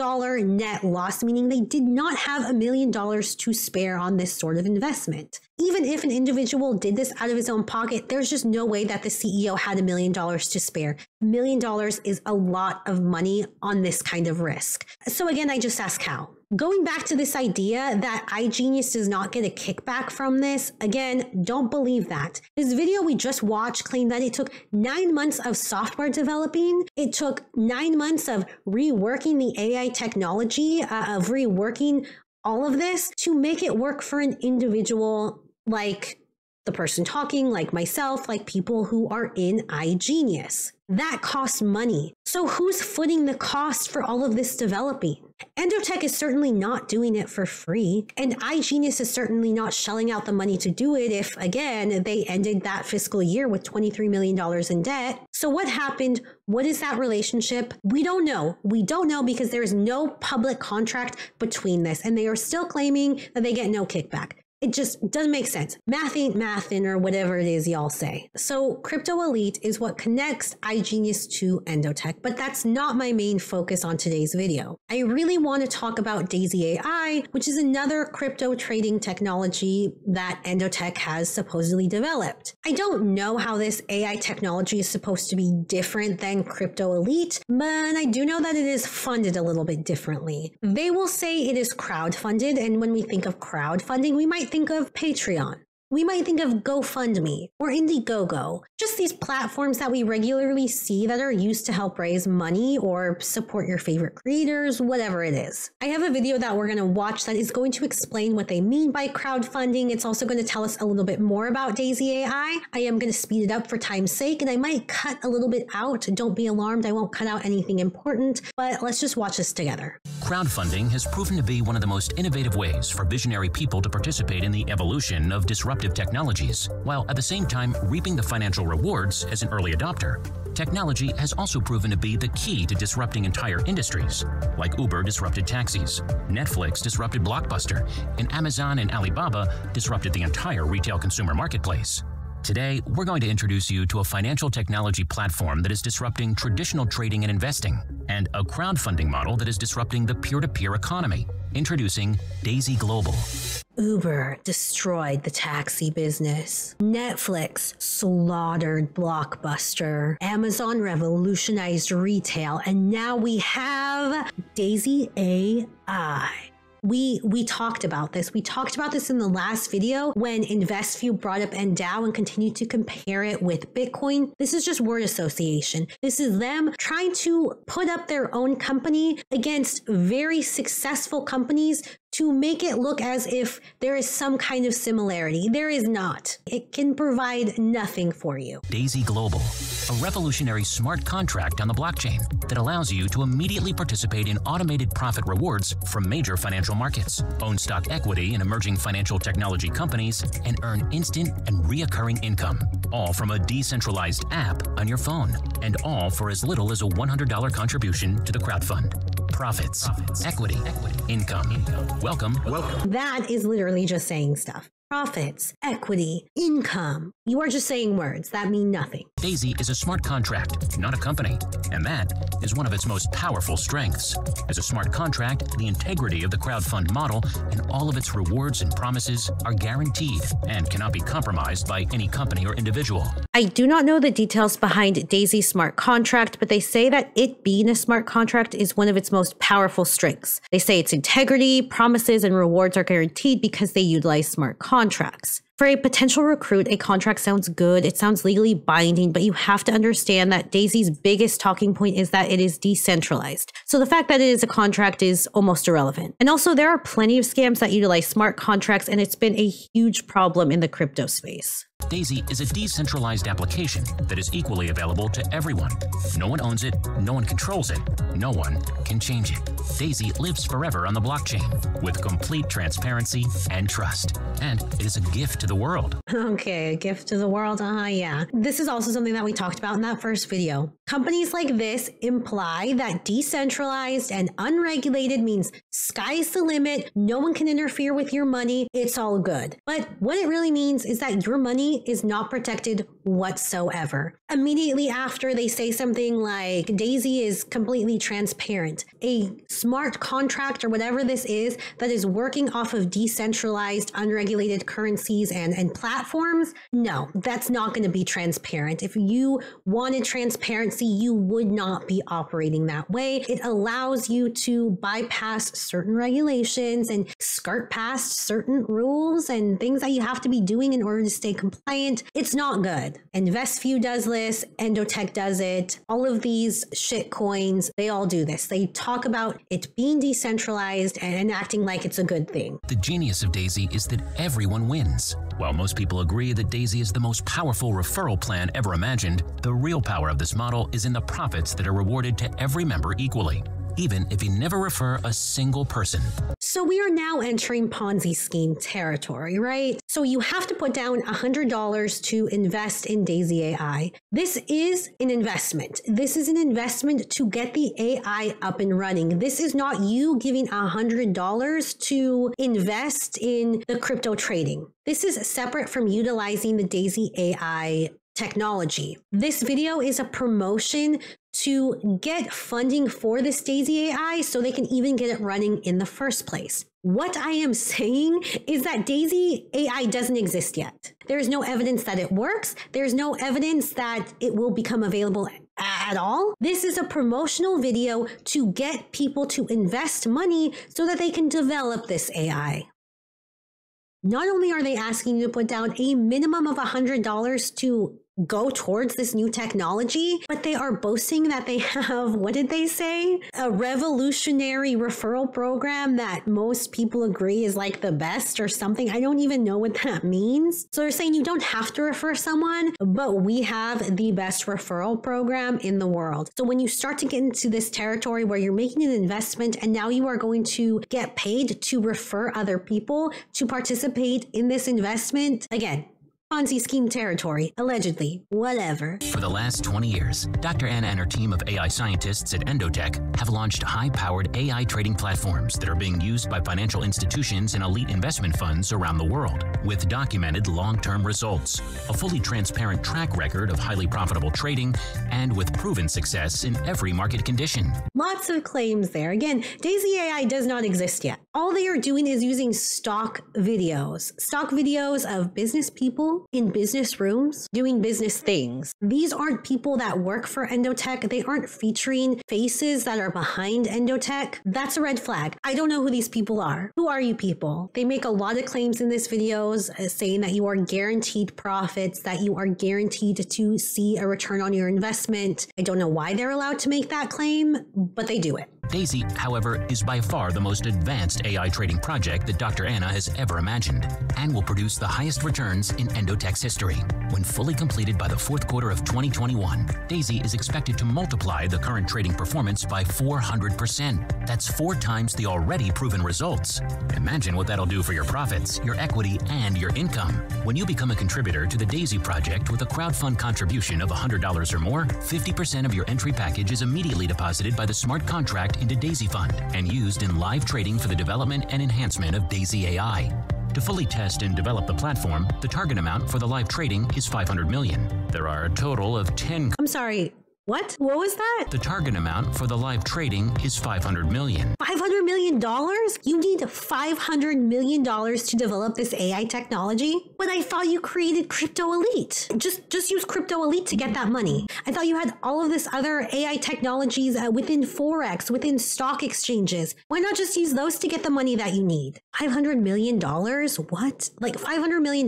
Speaker 2: net loss, meaning they did not have $1 million to spare on this sort of investment. Even if an individual did this out of his own pocket, there's just no way that the CEO had $1 million to spare. $1 million is a lot of money on this kind of risk. So again, I just ask how. Going back to this idea that iGenius does not get a kickback from this, again, don't believe that. This video we just watched claimed that it took 9 months of software developing. It took 9 months of reworking the AI technology, of reworking all of this to make it work for an individual like the person talking, like myself, like people who are in iGenius. That costs money. So who's footing the cost for all of this developing? Endotech is certainly not doing it for free, and iGenius is certainly not shelling out the money to do it if, again, they ended that fiscal year with $23 million in debt. So what happened? What is that relationship? We don't know. We don't know because there is no public contract between this, and they are still claiming that they get no kickback. It just doesn't make sense. Math ain't mathin', or whatever it is y'all say. So Crypto Elite is what connects iGenius to Endotech, but that's not my main focus on today's video. I really want to talk about Daisy AI, which is another crypto trading technology that Endotech has supposedly developed. I don't know how this AI technology is supposed to be different than Crypto Elite, but I do know that it is funded a little bit differently. They will say it is crowdfunded, and when we think of crowdfunding, we might think of Patreon. We might think of GoFundMe or Indiegogo, just these platforms that we regularly see that are used to help raise money or support your favorite creators, whatever it is. I have a video that we're going to watch that is going to explain what they mean by crowdfunding. It's also going to tell us a little bit more about Daisy AI. I am going to speed it up for time's sake, and I might cut a little bit out. Don't be alarmed, I won't cut out anything important, but let's just watch this together.
Speaker 3: Crowdfunding has proven to be one of the most innovative ways for visionary people to participate in the evolution of disruptive disruptive technologies, while at the same time reaping the financial rewards as an early adopter. Technology has also proven to be the key to disrupting entire industries, like Uber disrupted taxis, Netflix disrupted Blockbuster, and Amazon and Alibaba disrupted the entire retail consumer marketplace. Today, we're going to introduce you to a financial technology platform that is disrupting traditional trading and investing, and a crowdfunding model that is disrupting the peer-to-peer economy. Introducing Daisy Global.
Speaker 2: Uber destroyed the taxi business. Netflix slaughtered Blockbuster. Amazon revolutionized retail. And now we have Daisy AI. We talked about this. We talked about this in the last video when Investview brought up Endow and continued to compare it with Bitcoin. This is just word association. This is them trying to put up their own company against very successful companies to make it look as if there is some kind of similarity. There is not. It can provide nothing for you.
Speaker 3: Daisy Global, a revolutionary smart contract on the blockchain that allows you to immediately participate in automated profit rewards from major financial markets, own stock equity in emerging financial technology companies, and earn instant and reoccurring income, all from a decentralized app on your phone, and all for as little as a $100 contribution to the crowdfund. Profits, equity, income. Welcome.
Speaker 2: That is literally just saying stuff. Profits, equity, income. You are just saying words that mean nothing.
Speaker 3: Daisy is a smart contract, not a company, and that is one of its most powerful strengths. As a smart contract, the integrity of the crowdfund model and all of its rewards and promises are guaranteed and cannot be compromised by any company or individual.
Speaker 2: I do not know the details behind Daisy's smart contract, but they say that it being a smart contract is one of its most powerful strengths. They say its integrity, promises, and rewards are guaranteed because they utilize smart contracts. For a potential recruit, a contract sounds good, it sounds legally binding, but you have to understand that Daisy's biggest talking point is that it is decentralized. So the fact that it is a contract is almost irrelevant. And also, there are plenty of scams that utilize smart contracts, and it's been a huge problem in the crypto space.
Speaker 3: Daisy is a decentralized application that is equally available to everyone. No one owns it, no one controls it, no one can change it. Daisy lives forever on the blockchain with complete transparency and trust. And it is a gift to the world.
Speaker 2: Okay, a gift to the world, yeah. This is also something that we talked about in that first video. Companies like this imply that decentralized and unregulated means sky's the limit, no one can interfere with your money, it's all good. But what it really means is that your money is not protected whatsoever. Immediately after, they say something like Daisy is completely transparent. A smart contract or whatever this is that is working off of decentralized, unregulated currencies and platforms, no, that's not going to be transparent. If you wanted transparency, you would not be operating that way. It allows you to bypass certain regulations and skirt past certain rules and things that you have to be doing in order to stay compliant. It's not good. Investview does this, Endotech does it. All of these shit coins, they all do this. They talk about it being decentralized and acting like it's a good thing.
Speaker 3: The genius of Daisy is that everyone wins. While most people agree that Daisy is the most powerful referral plan ever imagined, the real power of this model is in the profits that are rewarded to every member equally, even if you never refer a single person.
Speaker 2: So we are now entering Ponzi scheme territory, right? So you have to put down $100 to invest in Daisy AI. This is an investment. This is an investment to get the AI up and running. This is not you giving $100 to invest in the crypto trading. This is separate from utilizing the Daisy AI technology. This video is a promotion to get funding for this Daisy AI so they can even get it running in the first place. What I am saying is that Daisy AI doesn't exist yet. There is no evidence that it works. There's no evidence that it will become available at all. This is a promotional video to get people to invest money so that they can develop this AI. Not only are they asking you to put down a minimum of $100 to go towards this new technology, but they are boasting that they have, what did they say? A revolutionary referral program that most people agree is like the best or something. I don't even know what that means. So they're saying you don't have to refer someone, but we have the best referral program in the world. So when you start to get into this territory where you're making an investment and now you are going to get paid to refer other people to participate in this investment, again, Ponzi scheme territory, allegedly, whatever.
Speaker 3: For the last 20 years, Dr. Anna and her team of AI scientists at Endotech have launched high-powered AI trading platforms that are being used by financial institutions and elite investment funds around the world, with documented long-term results, a fully transparent track record of highly profitable trading, and with proven success in every market condition.
Speaker 2: Lots of claims there. Again, Daisy AI does not exist yet. All they are doing is using stock videos of business people in business rooms doing business things. These aren't people that work for Endotech. They aren't featuring faces that are behind Endotech. That's a red flag. I don't know who these people are. Who are you people? They make a lot of claims in these videos saying that you are guaranteed profits, that you are guaranteed to see a return on your investment. I don't know why they're allowed to make that claim, but they do it.
Speaker 3: Daisy, however, is by far the most advanced AI trading project that Dr. Anna has ever imagined and will produce the highest returns in Endotech's history. When fully completed by the fourth quarter of 2021, Daisy is expected to multiply the current trading performance by 400%. That's 4 times the already proven results. Imagine what that'll do for your profits, your equity, and your income. When you become a contributor to the Daisy project with a crowdfund contribution of $100 or more, 50% of your entry package is immediately deposited by the smart contract into Daisy Fund and used in live trading for the development and enhancement of Daisy AI. To fully test and develop the platform, the target amount for the live trading is $500 million. There are a total of 10...
Speaker 2: I'm sorry. What? What was that?
Speaker 3: The target amount for the live trading is $500 million.
Speaker 2: $500 million? You need $500 million to develop this AI technology? But I thought you created Crypto Elite. Just use Crypto Elite to get that money. I thought you had all of this other AI technologies within Forex, within stock exchanges. Why not just use those to get the money that you need? $500 million? What? Like $500 million?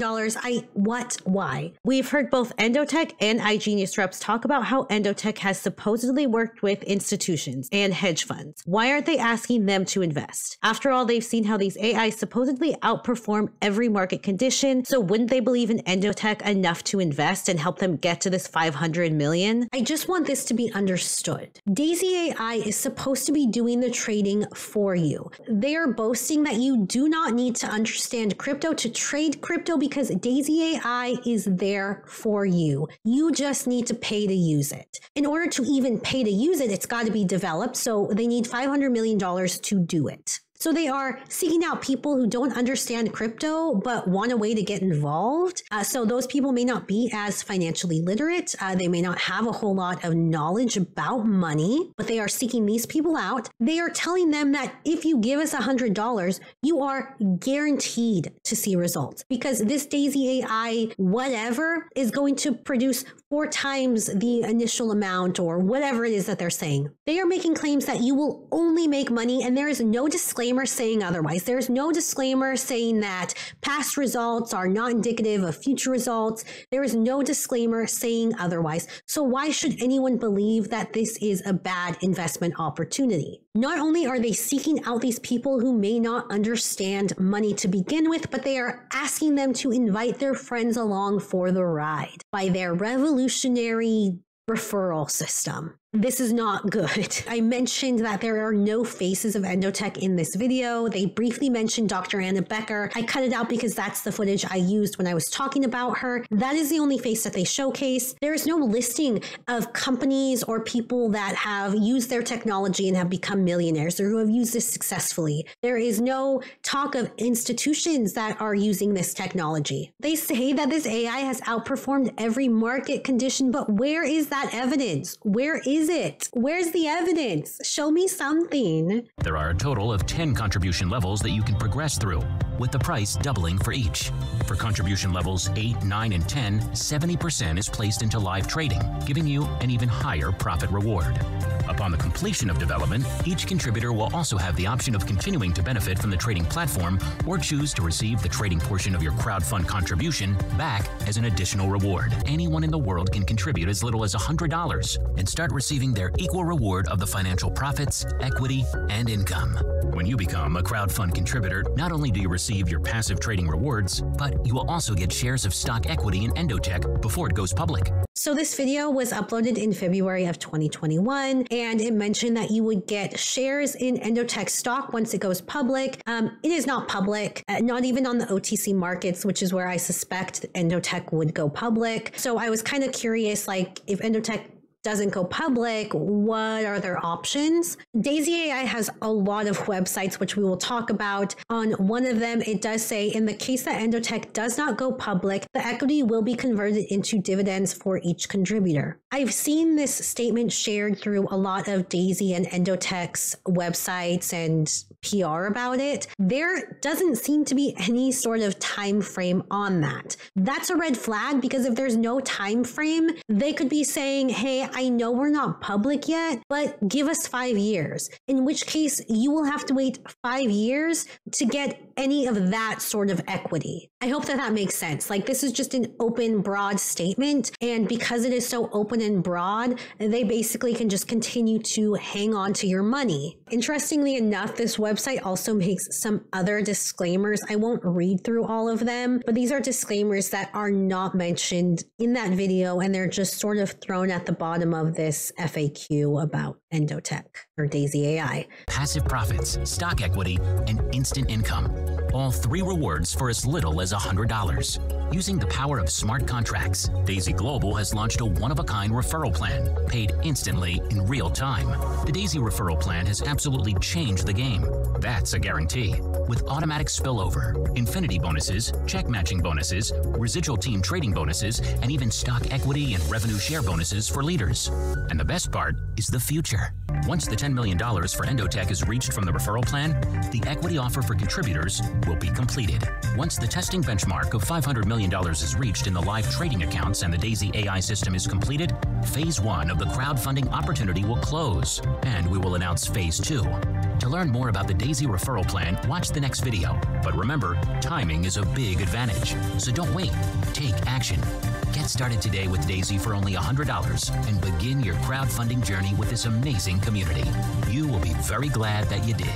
Speaker 2: What? Why? We've heard both Endotech and iGenius reps talk about how Endotech has supposedly worked with institutions and hedge funds. Why aren't they asking them to invest? After all, they've seen how these AIs supposedly outperform every market condition. So wouldn't they believe in Endotech enough to invest and help them get to this $500 million? I just want this to be understood. Daisy AI is supposed to be doing the trading for you. They are boasting that you do not need to understand crypto to trade crypto because Daisy AI is there for you. You just need to pay to use it. In order to even pay to use it, it's got to be developed. So they need $500 million to do it. So they are seeking out people who don't understand crypto, but want a way to get involved. So those people may not be as financially literate. They may not have a whole lot of knowledge about money, but they are seeking these people out. They are telling them that if you give us $100, you are guaranteed to see results because this Daisy AI, whatever, is going to produce 4 times the initial amount or whatever it is that they're saying. They are making claims that you will only make money, and there is no disclaimer saying otherwise. There's no disclaimer saying that past results are not indicative of future results. There is no disclaimer saying otherwise. So why should anyone believe that this is a bad investment opportunity? Not only are they seeking out these people who may not understand money to begin with, but they are asking them to invite their friends along for the ride by their revolutionary referral system. This is not good. I mentioned that there are no faces of Endotech in this video. They briefly mentioned Dr. Anna Becker. I cut it out because that's the footage I used when I was talking about her. That is the only face that they showcase. There is no listing of companies or people that have used their technology and have become millionaires or who have used this successfully. There is no talk of institutions that are using this technology. They say that this AI has outperformed every market condition, but where is that evidence? Where is it? Where's the evidence? Show me something.
Speaker 3: There are a total of 10 contribution levels that you can progress through, with the price doubling for each. For contribution levels 8, 9, and 10, 70% is placed into live trading, giving you an even higher profit reward. Upon the completion of development, each contributor will also have the option of continuing to benefit from the trading platform or choose to receive the trading portion of your crowdfund contribution back as an additional reward. Anyone in the world can contribute as little as $100 and start receiving their equal reward of the financial profits, equity, and income. When you become a crowdfund contributor, not only do you receive your passive trading rewards, but you will also get shares of stock equity in Endotech before it goes public.
Speaker 2: So this video was uploaded in February of 2021, and it mentioned that you would get shares in Endotech stock once it goes public. It is not public, not even on the OTC markets, which is where I suspect Endotech would go public. So I was kind of curious, like, if Endotech doesn't go public, what are their options? Daisy AI has a lot of websites, which we will talk about. On one of them, it does say, in the case that Endotech does not go public, the equity will be converted into dividends for each contributor. I've seen this statement shared through a lot of Daisy and Endotech's websites and PR about it. There doesn't seem to be any sort of time frame on that. That's a red flag, because if there's no time frame, they could be saying, hey, I know we're not public yet, but give us 5 years, in which case you will have to wait 5 years to get any of that sort of equity. I hope that that makes sense. Like, this is just an open, broad statement. And because it is so open and broad, they basically can just continue to hang on to your money. Interestingly enough, this website also makes some other disclaimers. I won't read through all of them, but these are disclaimers that are not mentioned in that video, and they're just sort of thrown at the bottom of this FAQ about Endotech or Daisy AI.
Speaker 3: Passive profits, stock equity, and instant income. All 3 rewards for as little as $100. Using the power of smart contracts, Daisy Global has launched a one-of-a-kind referral plan, paid instantly in real time. The Daisy referral plan has absolutely changed the game. That's a guarantee. With automatic spillover, infinity bonuses, check matching bonuses, residual team trading bonuses, and even stock equity and revenue share bonuses for leaders. And the best part is the future. Once the $10 million for Endotech is reached from the referral plan, the equity offer for contributors will be completed. Once the testing benchmark of $500 million is reached in the live trading accounts and the Daisy AI system is completed, Phase 1 of the crowdfunding opportunity will close, and we will announce Phase 2. To learn more about the Daisy referral plan, watch the next video. But remember, timing is a big advantage. So don't wait. Take action. Get started today with Daisy for only $100 and begin your crowdfunding journey with this amazing community. You will be very glad that you did.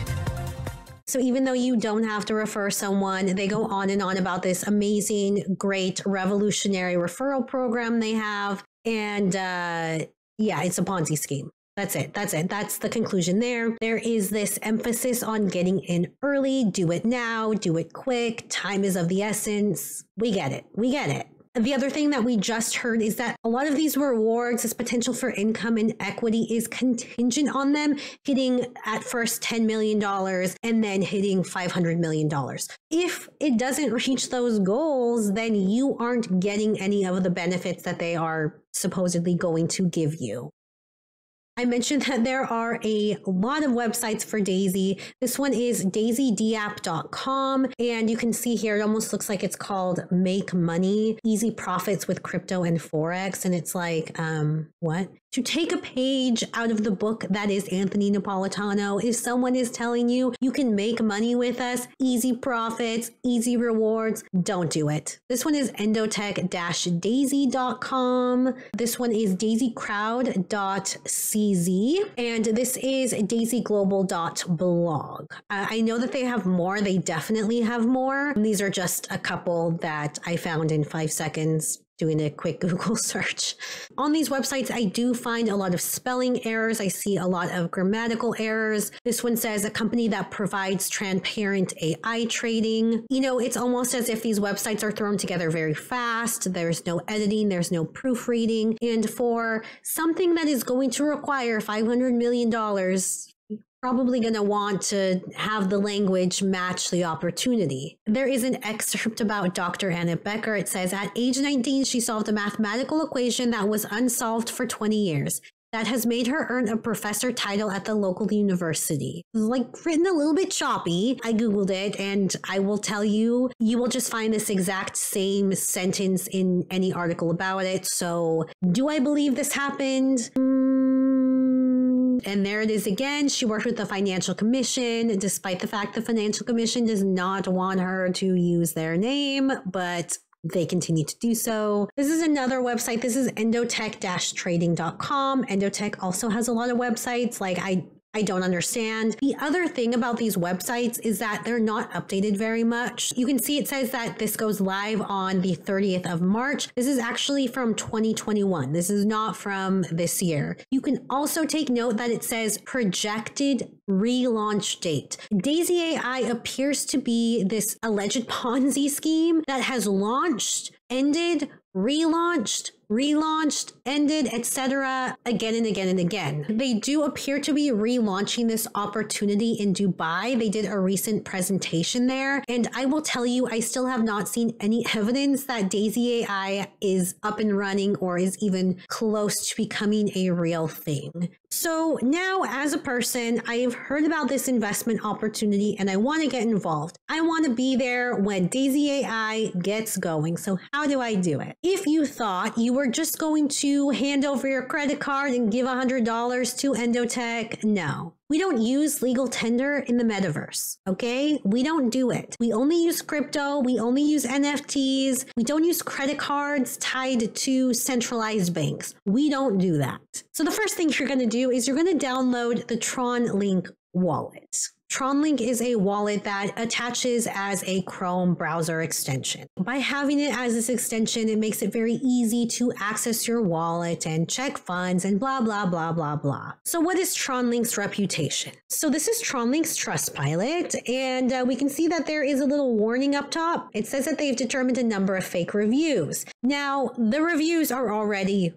Speaker 2: So even though you don't have to refer someone, they go on and on about this amazing, great, revolutionary referral program they have. And yeah, it's a Ponzi scheme. That's it. That's the conclusion there. There is this emphasis on getting in early. Do it now. Do it quick. Time is of the essence. We get it. The other thing that we just heard is that a lot of these rewards, this potential for income and equity, is contingent on them hitting at first $10 million and then hitting $500 million. If it doesn't reach those goals, then you aren't getting any of the benefits that they are supposedly going to give you. I mentioned that there are a lot of websites for Daisy. This one is daisydapp.com, and you can see here it almost looks like it's called Make Money, Easy Profits with Crypto and Forex. And it's like, what? To take a page out of the book that is Anthony Napolitano, if someone is telling you you can make money with us, easy profits, easy rewards, don't do it. This one is endotech-daisy.com. This one is daisycrowd.cz. And this is daisyglobal.blog. I know that they have more. They definitely have more. These are just a couple that I found in 5 seconds doing a quick Google search. On these websites, I do find a lot of spelling errors. I see a lot of grammatical errors. This one says a company that provides transparent AI trading. You know, it's almost as if these websites are thrown together very fast. There's no editing, there's no proofreading. And for something that is going to require $500 million, probably going to want to have the language match the opportunity. There is an excerpt about Dr. Anna Becker. It says, at age 19, she solved a mathematical equation that was unsolved for 20 years. That has made her earn a professor title at the local university. Like, written a little bit choppy. I Googled it, and I will tell you, you will just find this exact same sentence in any article about it. So do I believe this happened? And there it is again. She worked with the Financial Commission, despite the fact the Financial Commission does not want her to use their name, but they continue to do so. This is another website. This is endotech-trading.com. Endotech also has a lot of websites. Like I don't understand. The other thing about these websites is that they're not updated very much. You can see it says that this goes live on the 30th of March. This is actually from 2021. This is not from this year. You can also take note that it says projected relaunch date. Daisy AI appears to be this alleged Ponzi scheme that has launched, ended, relaunched, ended, etc. again and again and again. They do appear to be relaunching this opportunity in Dubai. They did a recent presentation there, and I will tell you, I still have not seen any evidence that Daisy AI is up and running or is even close to becoming a real thing. So now, as a person, I have heard about this investment opportunity and I want to get involved. I want to be there when Daisy AI gets going. So how do I do it? If you thought you were just going to hand over your credit card and give $100 to Endotech, no. We don't use legal tender in the metaverse, okay? We don't do it. We only use crypto. We only use NFTs. We don't use credit cards tied to centralized banks. We don't do that. So the first thing you're going to do is you're going to download the TronLink wallet. TronLink is a wallet that attaches as a Chrome browser extension. By having it as this extension, it makes it very easy to access your wallet and check funds and blah, blah, blah, blah, blah. So what is TronLink's reputation? So this is TronLink's Trustpilot, and we can see that there is a little warning up top. It says that they've determined a number of fake reviews. Now, the reviews are already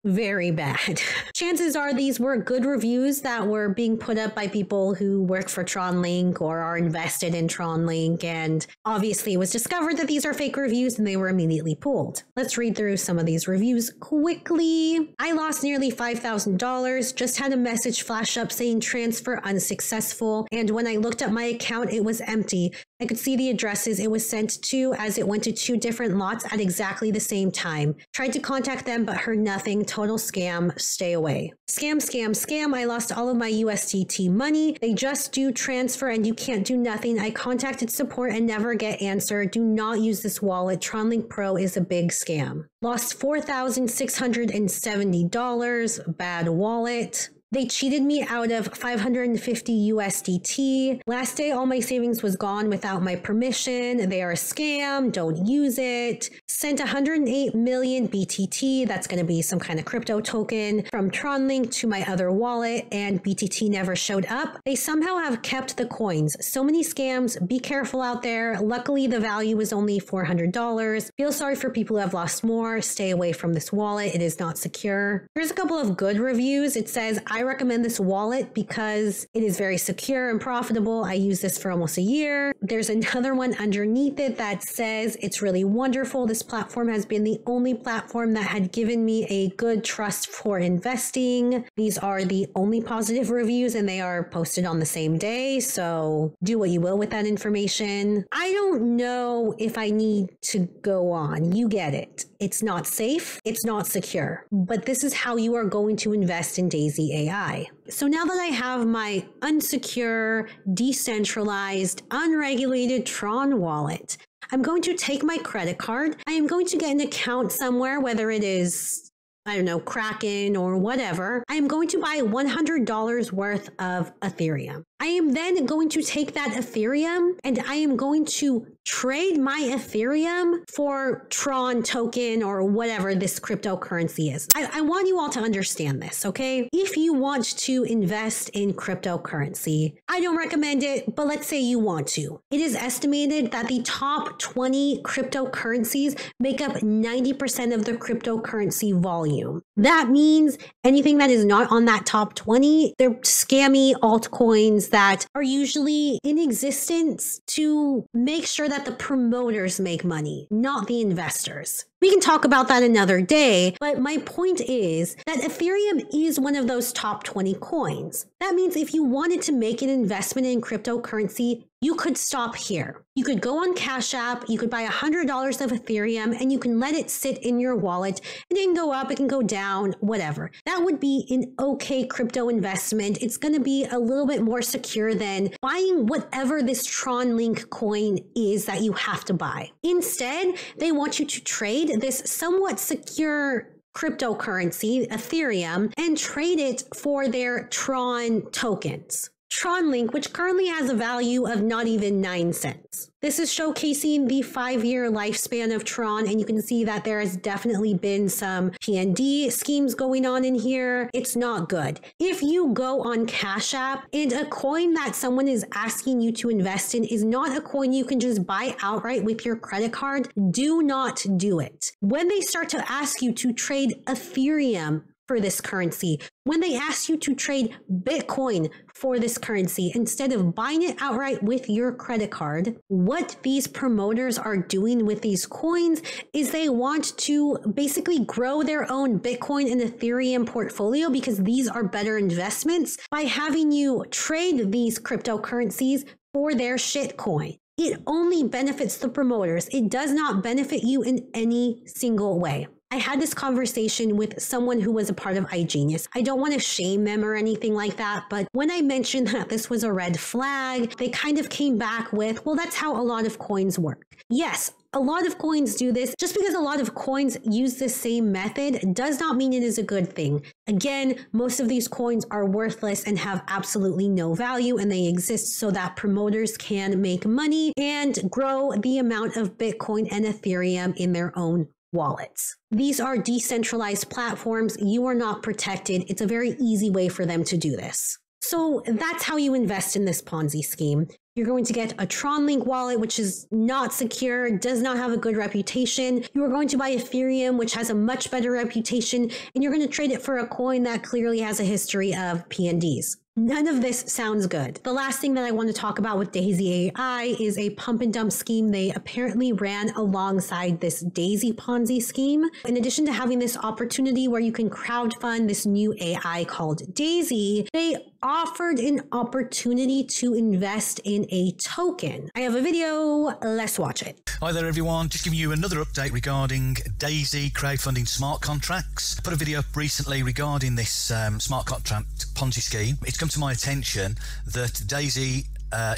Speaker 2: very bad. Chances are these were good reviews that were being put up by people who work for TronLink or are invested in TronLink, and obviously it was discovered that these are fake reviews and they were immediately pulled. Let's read through some of these reviews quickly. I lost nearly $5,000, just had a message flash up saying transfer unsuccessful, and when I looked at my account it was empty. I could see the addresses it was sent to as it went to 2 different lots at exactly the same time. Tried to contact them but heard nothing. Total scam. Stay away. Scam, scam, scam. I lost all of my USDT money. They just do transfer and you can't do nothing. I contacted support and never get answered. Do not use this wallet. TronLink Pro is a big scam. Lost $4,670. Bad wallet. They cheated me out of 550 USDT. Last day, all my savings was gone without my permission. They are a scam. Don't use it. Sent 108 million BTT. That's going to be some kind of crypto token from TronLink to my other wallet, and BTT never showed up. They somehow have kept the coins. So many scams. Be careful out there. Luckily, the value was only $400. Feel sorry for people who have lost more. Stay away from this wallet. It is not secure. Here's a couple of good reviews. It says, I recommend this wallet because it is very secure and profitable. I use this for almost a year. There's another one underneath it that says it's really wonderful. This platform has been the only platform that had given me a good trust for investing. These are the only positive reviews and they are posted on the same day. So do what you will with that information. I don't know if I need to go on. You get it. It's not safe. It's not secure. But this is how you are going to invest in Daisy AI. So now that I have my unsecure, decentralized, unregulated Tron wallet, I'm going to take my credit card. I am going to get an account somewhere, whether it is, I don't know, Kraken or whatever. I am going to buy $100 worth of Ethereum. I am then going to take that Ethereum and I am going to trade my Ethereum for Tron token or whatever this cryptocurrency is. I want you all to understand this, okay? If you want to invest in cryptocurrency, I don't recommend it, but let's say you want to. It is estimated that the top 20 cryptocurrencies make up 90% of the cryptocurrency volume. That means anything that is not on that top 20, they're scammy altcoins that are usually in existence to make sure that the promoters make money, not the investors. We can talk about that another day, but my point is that Ethereum is one of those top 20 coins. That means if you wanted to make an investment in cryptocurrency, you could stop here. You could go on Cash App, you could buy $100 of Ethereum, and you can let it sit in your wallet, and it can go up, it can go down, whatever. That would be an okay crypto investment. It's going to be a little bit more secure than buying whatever this Tron Link coin is that you have to buy. Instead, they want you to trade this somewhat secure cryptocurrency, Ethereum, and trade it for their Tron tokens. Tron Link, which currently has a value of not even 9 cents. This is showcasing the 5-year lifespan of Tron, and you can see that there has definitely been some PND schemes going on in here. It's not good. If you go on Cash App and a coin that someone is asking you to invest in is not a coin you can just buy outright with your credit card, do not do it. When they start to ask you to trade Ethereum for this currency, when they ask you to trade Bitcoin for this currency, instead of buying it outright with your credit card, what these promoters are doing with these coins is they want to basically grow their own Bitcoin and Ethereum portfolio because these are better investments by having you trade these cryptocurrencies for their shitcoin. It only benefits the promoters. It does not benefit you in any single way. I had this conversation with someone who was a part of iGenius. I don't want to shame them or anything like that, but when I mentioned that this was a red flag, they kind of came back with, well, that's how a lot of coins work. Yes, a lot of coins do this. Just because a lot of coins use the same method does not mean it is a good thing. Again, most of these coins are worthless and have absolutely no value, and they exist so that promoters can make money and grow the amount of Bitcoin and Ethereum in their own wallets. These are decentralized platforms. You are not protected. It's a very easy way for them to do this. So that's how you invest in this Ponzi scheme. You're going to get a Tron Link wallet, which is not secure, does not have a good reputation. You are going to buy Ethereum, which has a much better reputation, and you're going to trade it for a coin that clearly has a history of PNDs. None of this sounds good. The last thing that I want to talk about with Daisy AI is a pump and dump scheme they apparently ran alongside this Daisy Ponzi scheme. In addition to having this opportunity where you can crowdfund this new AI called Daisy, they offered an opportunity to invest in a token. I have a video, let's watch it.
Speaker 11: Hi there everyone, just giving you another update regarding Daisy crowdfunding smart contracts. I put a video up recently regarding this smart contract Ponzi scheme. It's come to my attention that Daisy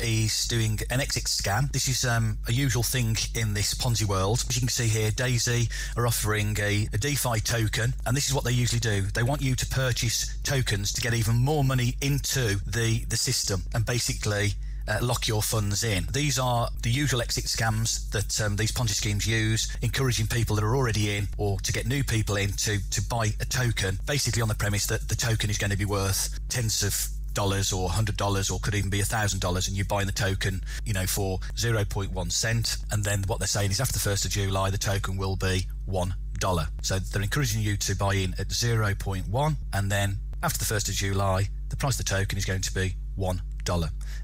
Speaker 11: is doing an exit scam. This is a usual thing in this Ponzi world. As you can see here, Daisy are offering a DeFi token, and this is what they usually do. They want you to purchase tokens to get even more money into the system and basically lock your funds in. These are the usual exit scams that these Ponzi schemes use, encouraging people that are already in or to get new people in to buy a token, basically on the premise that the token is going to be worth tens of dollars or $100 or could even be $1,000, and you're buying the token, you know, for 0.1 cent. And then what they're saying is after the 1st of July, the token will be $1. So they're encouraging you to buy in at 0.1, and then after the 1st of July, the price of the token is going to be $1.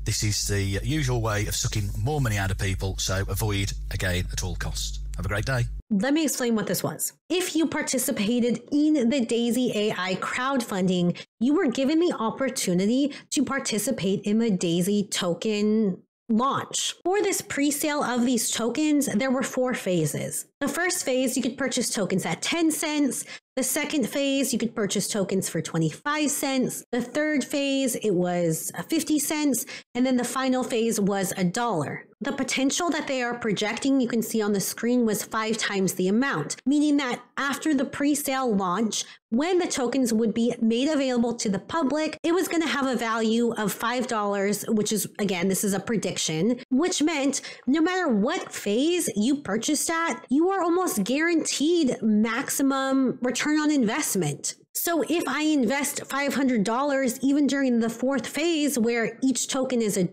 Speaker 11: This is the usual way of sucking more money out of people, so avoid again at all costs. Have a great day.
Speaker 2: Let me explain what this was. If you participated in the Daisy AI crowdfunding, you were given the opportunity to participate in the Daisy token launch. For this pre-sale of these tokens, there were 4 phases. The first phase, you could purchase tokens at 10 cents. The second phase, you could purchase tokens for 25 cents. The third phase, it was 50 cents. And then the final phase was $1. The potential that they are projecting, you can see on the screen, was 5 times the amount, meaning that after the pre-sale launch, when the tokens would be made available to the public, it was going to have a value of $5, which is, again, this is a prediction, which meant no matter what phase you purchased at, you are almost guaranteed maximum return on investment. So if I invest $500, even during the 4th phase where each token is $1,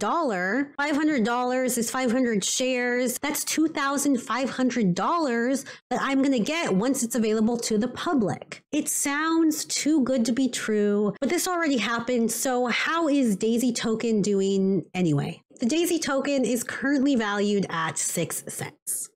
Speaker 2: $500 is 500 shares. That's $2,500 that I'm going to get once it's available to the public. It sounds too good to be true, but this already happened. So how is Daisy token doing anyway? The Daisy token is currently valued at 6 cents.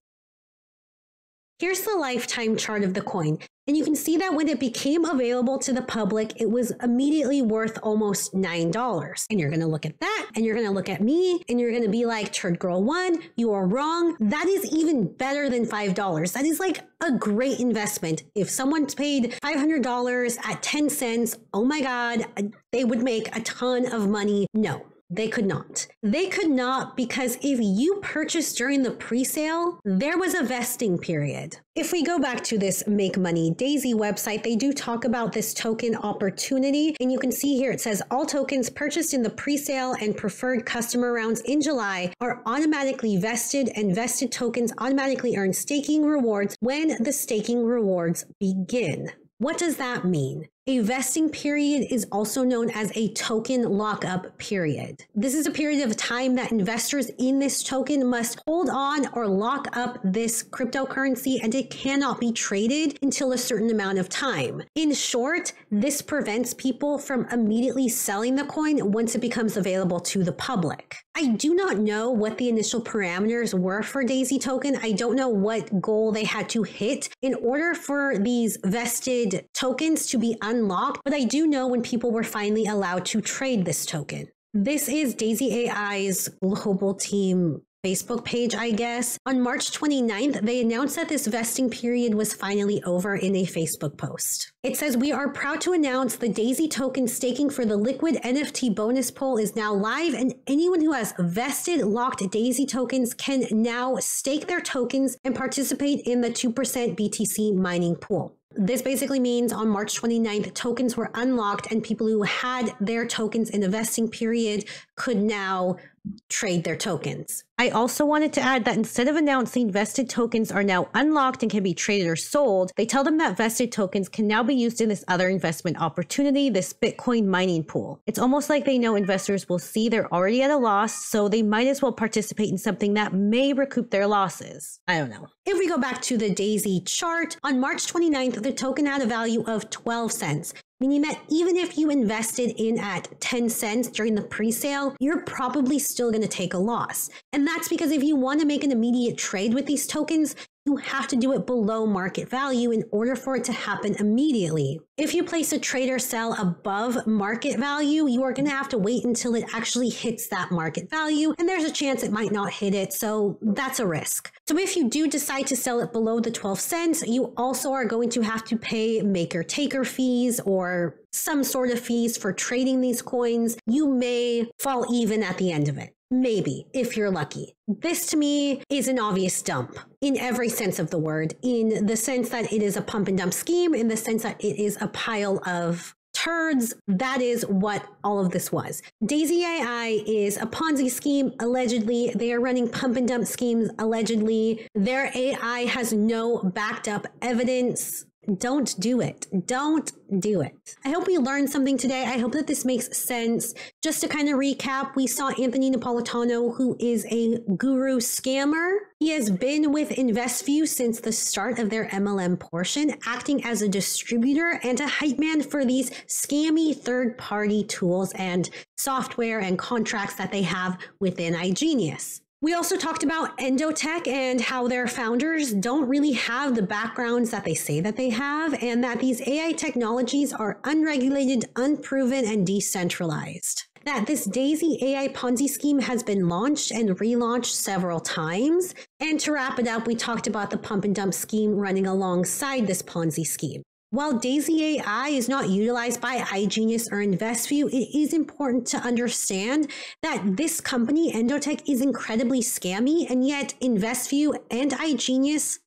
Speaker 2: Here's the lifetime chart of the coin. And you can see that when it became available to the public, it was immediately worth almost $9. And you're going to look at that, and you're going to look at me, and you're going to be like, Turd Girl 1, you are wrong. That is even better than $5. That is like a great investment. If someone paid $500 at 10 cents, oh my God, they would make a ton of money. No. They could not. They could not, because if you purchased during the pre-sale, there was a vesting period. If we go back to this Make Money Daisy website, they do talk about this token opportunity. And you can see here, it says all tokens purchased in the pre-sale and preferred customer rounds in July are automatically vested, and vested tokens automatically earn staking rewards when the staking rewards begin. What does that mean? A vesting period is also known as a token lockup period. This is a period of time that investors in this token must hold on or lock up this cryptocurrency, and it cannot be traded until a certain amount of time. In short, this prevents people from immediately selling the coin once it becomes available to the public. I do not know what the initial parameters were for Daisy token. I don't know what goal they had to hit in order for these vested tokens to be unlocked, but I do know when people were finally allowed to trade this token. This is Daisy AI's global team Facebook page, I guess. On March 29th, they announced that this vesting period was finally over in a Facebook post. It says, "We are proud to announce the Daisy token staking for the liquid NFT bonus pool is now live, and anyone who has vested locked Daisy tokens can now stake their tokens and participate in the 2% BTC mining pool." This basically means on March 29th, tokens were unlocked, and people who had their tokens in a vesting period could now trade their tokens. I also wanted to add that instead of announcing vested tokens are now unlocked and can be traded or sold, they tell them that vested tokens can now be used in this other investment opportunity, this Bitcoin mining pool. It's almost like they know investors will see they're already at a loss, so they might as well participate in something that may recoup their losses. I don't know. If we go back to the Daisy chart, on March 29th, the token had a value of 12 cents. Meaning that even if you invested in at 10 cents during the pre-sale, you're probably still going to take a loss. And that's because if you want to make an immediate trade with these tokens, you have to do it below market value in order for it to happen immediately. If you place a trade or sell above market value, you are going to have to wait until it actually hits that market value, and there's a chance it might not hit it, so that's a risk. So if you do decide to sell it below the 12 cents, you also are going to have to pay maker-taker fees or some sort of fees for trading these coins. You may fall even at the end of it. Maybe, if you're lucky. This to me is an obvious dump in every sense of the word, in the sense that it is a pump and dump scheme, in the sense that it is a pile of turds. That is what all of this was. Daisy AI is a Ponzi scheme, allegedly. They are running pump and dump schemes, allegedly. Their AI has no backed up evidence. Don't do it. Don't do it. I hope we learned something today. I hope that this makes sense. Just to kind of recap, we saw Anthony Napolitano, who is a guru scammer. He has been with Investview since the start of their MLM portion, acting as a distributor and a hype man for these scammy third-party tools and software and contracts that they have within iGenius. We also talked about Endotech and how their founders don't really have the backgrounds that they say that they have, and that these AI technologies are unregulated, unproven, and decentralized. That this Daisy AI Ponzi scheme has been launched and relaunched several times. And to wrap it up, we talked about the pump and dump scheme running alongside this Ponzi scheme. While Daisy AI is not utilized by iGenius or Investview, it is important to understand that this company, Endotech, is incredibly scammy, and yet Investview and iGenius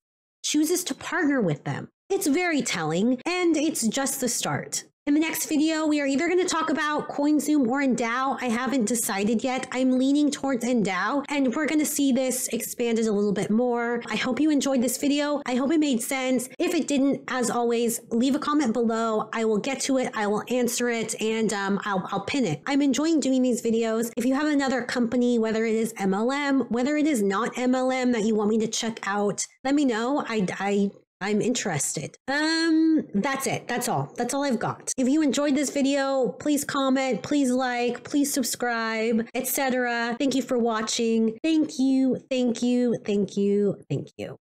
Speaker 2: chooses to partner with them. It's very telling, and it's just the start. In the next video, we are either going to talk about CoinZoom or Endow. I haven't decided yet. I'm leaning towards Endow, and we're going to see this expanded a little bit more. I hope you enjoyed this video. I hope it made sense. If it didn't, as always, leave a comment below. I will get to it. I will answer it, and I'll pin it. I'm enjoying doing these videos. If you have another company, whether it is MLM, whether it is not MLM, that you want me to check out, let me know. I'm interested. That's it. That's all. That's all I've got. If you enjoyed this video, please comment, please like, please subscribe, etc. Thank you for watching. Thank you. Thank you. Thank you. Thank you.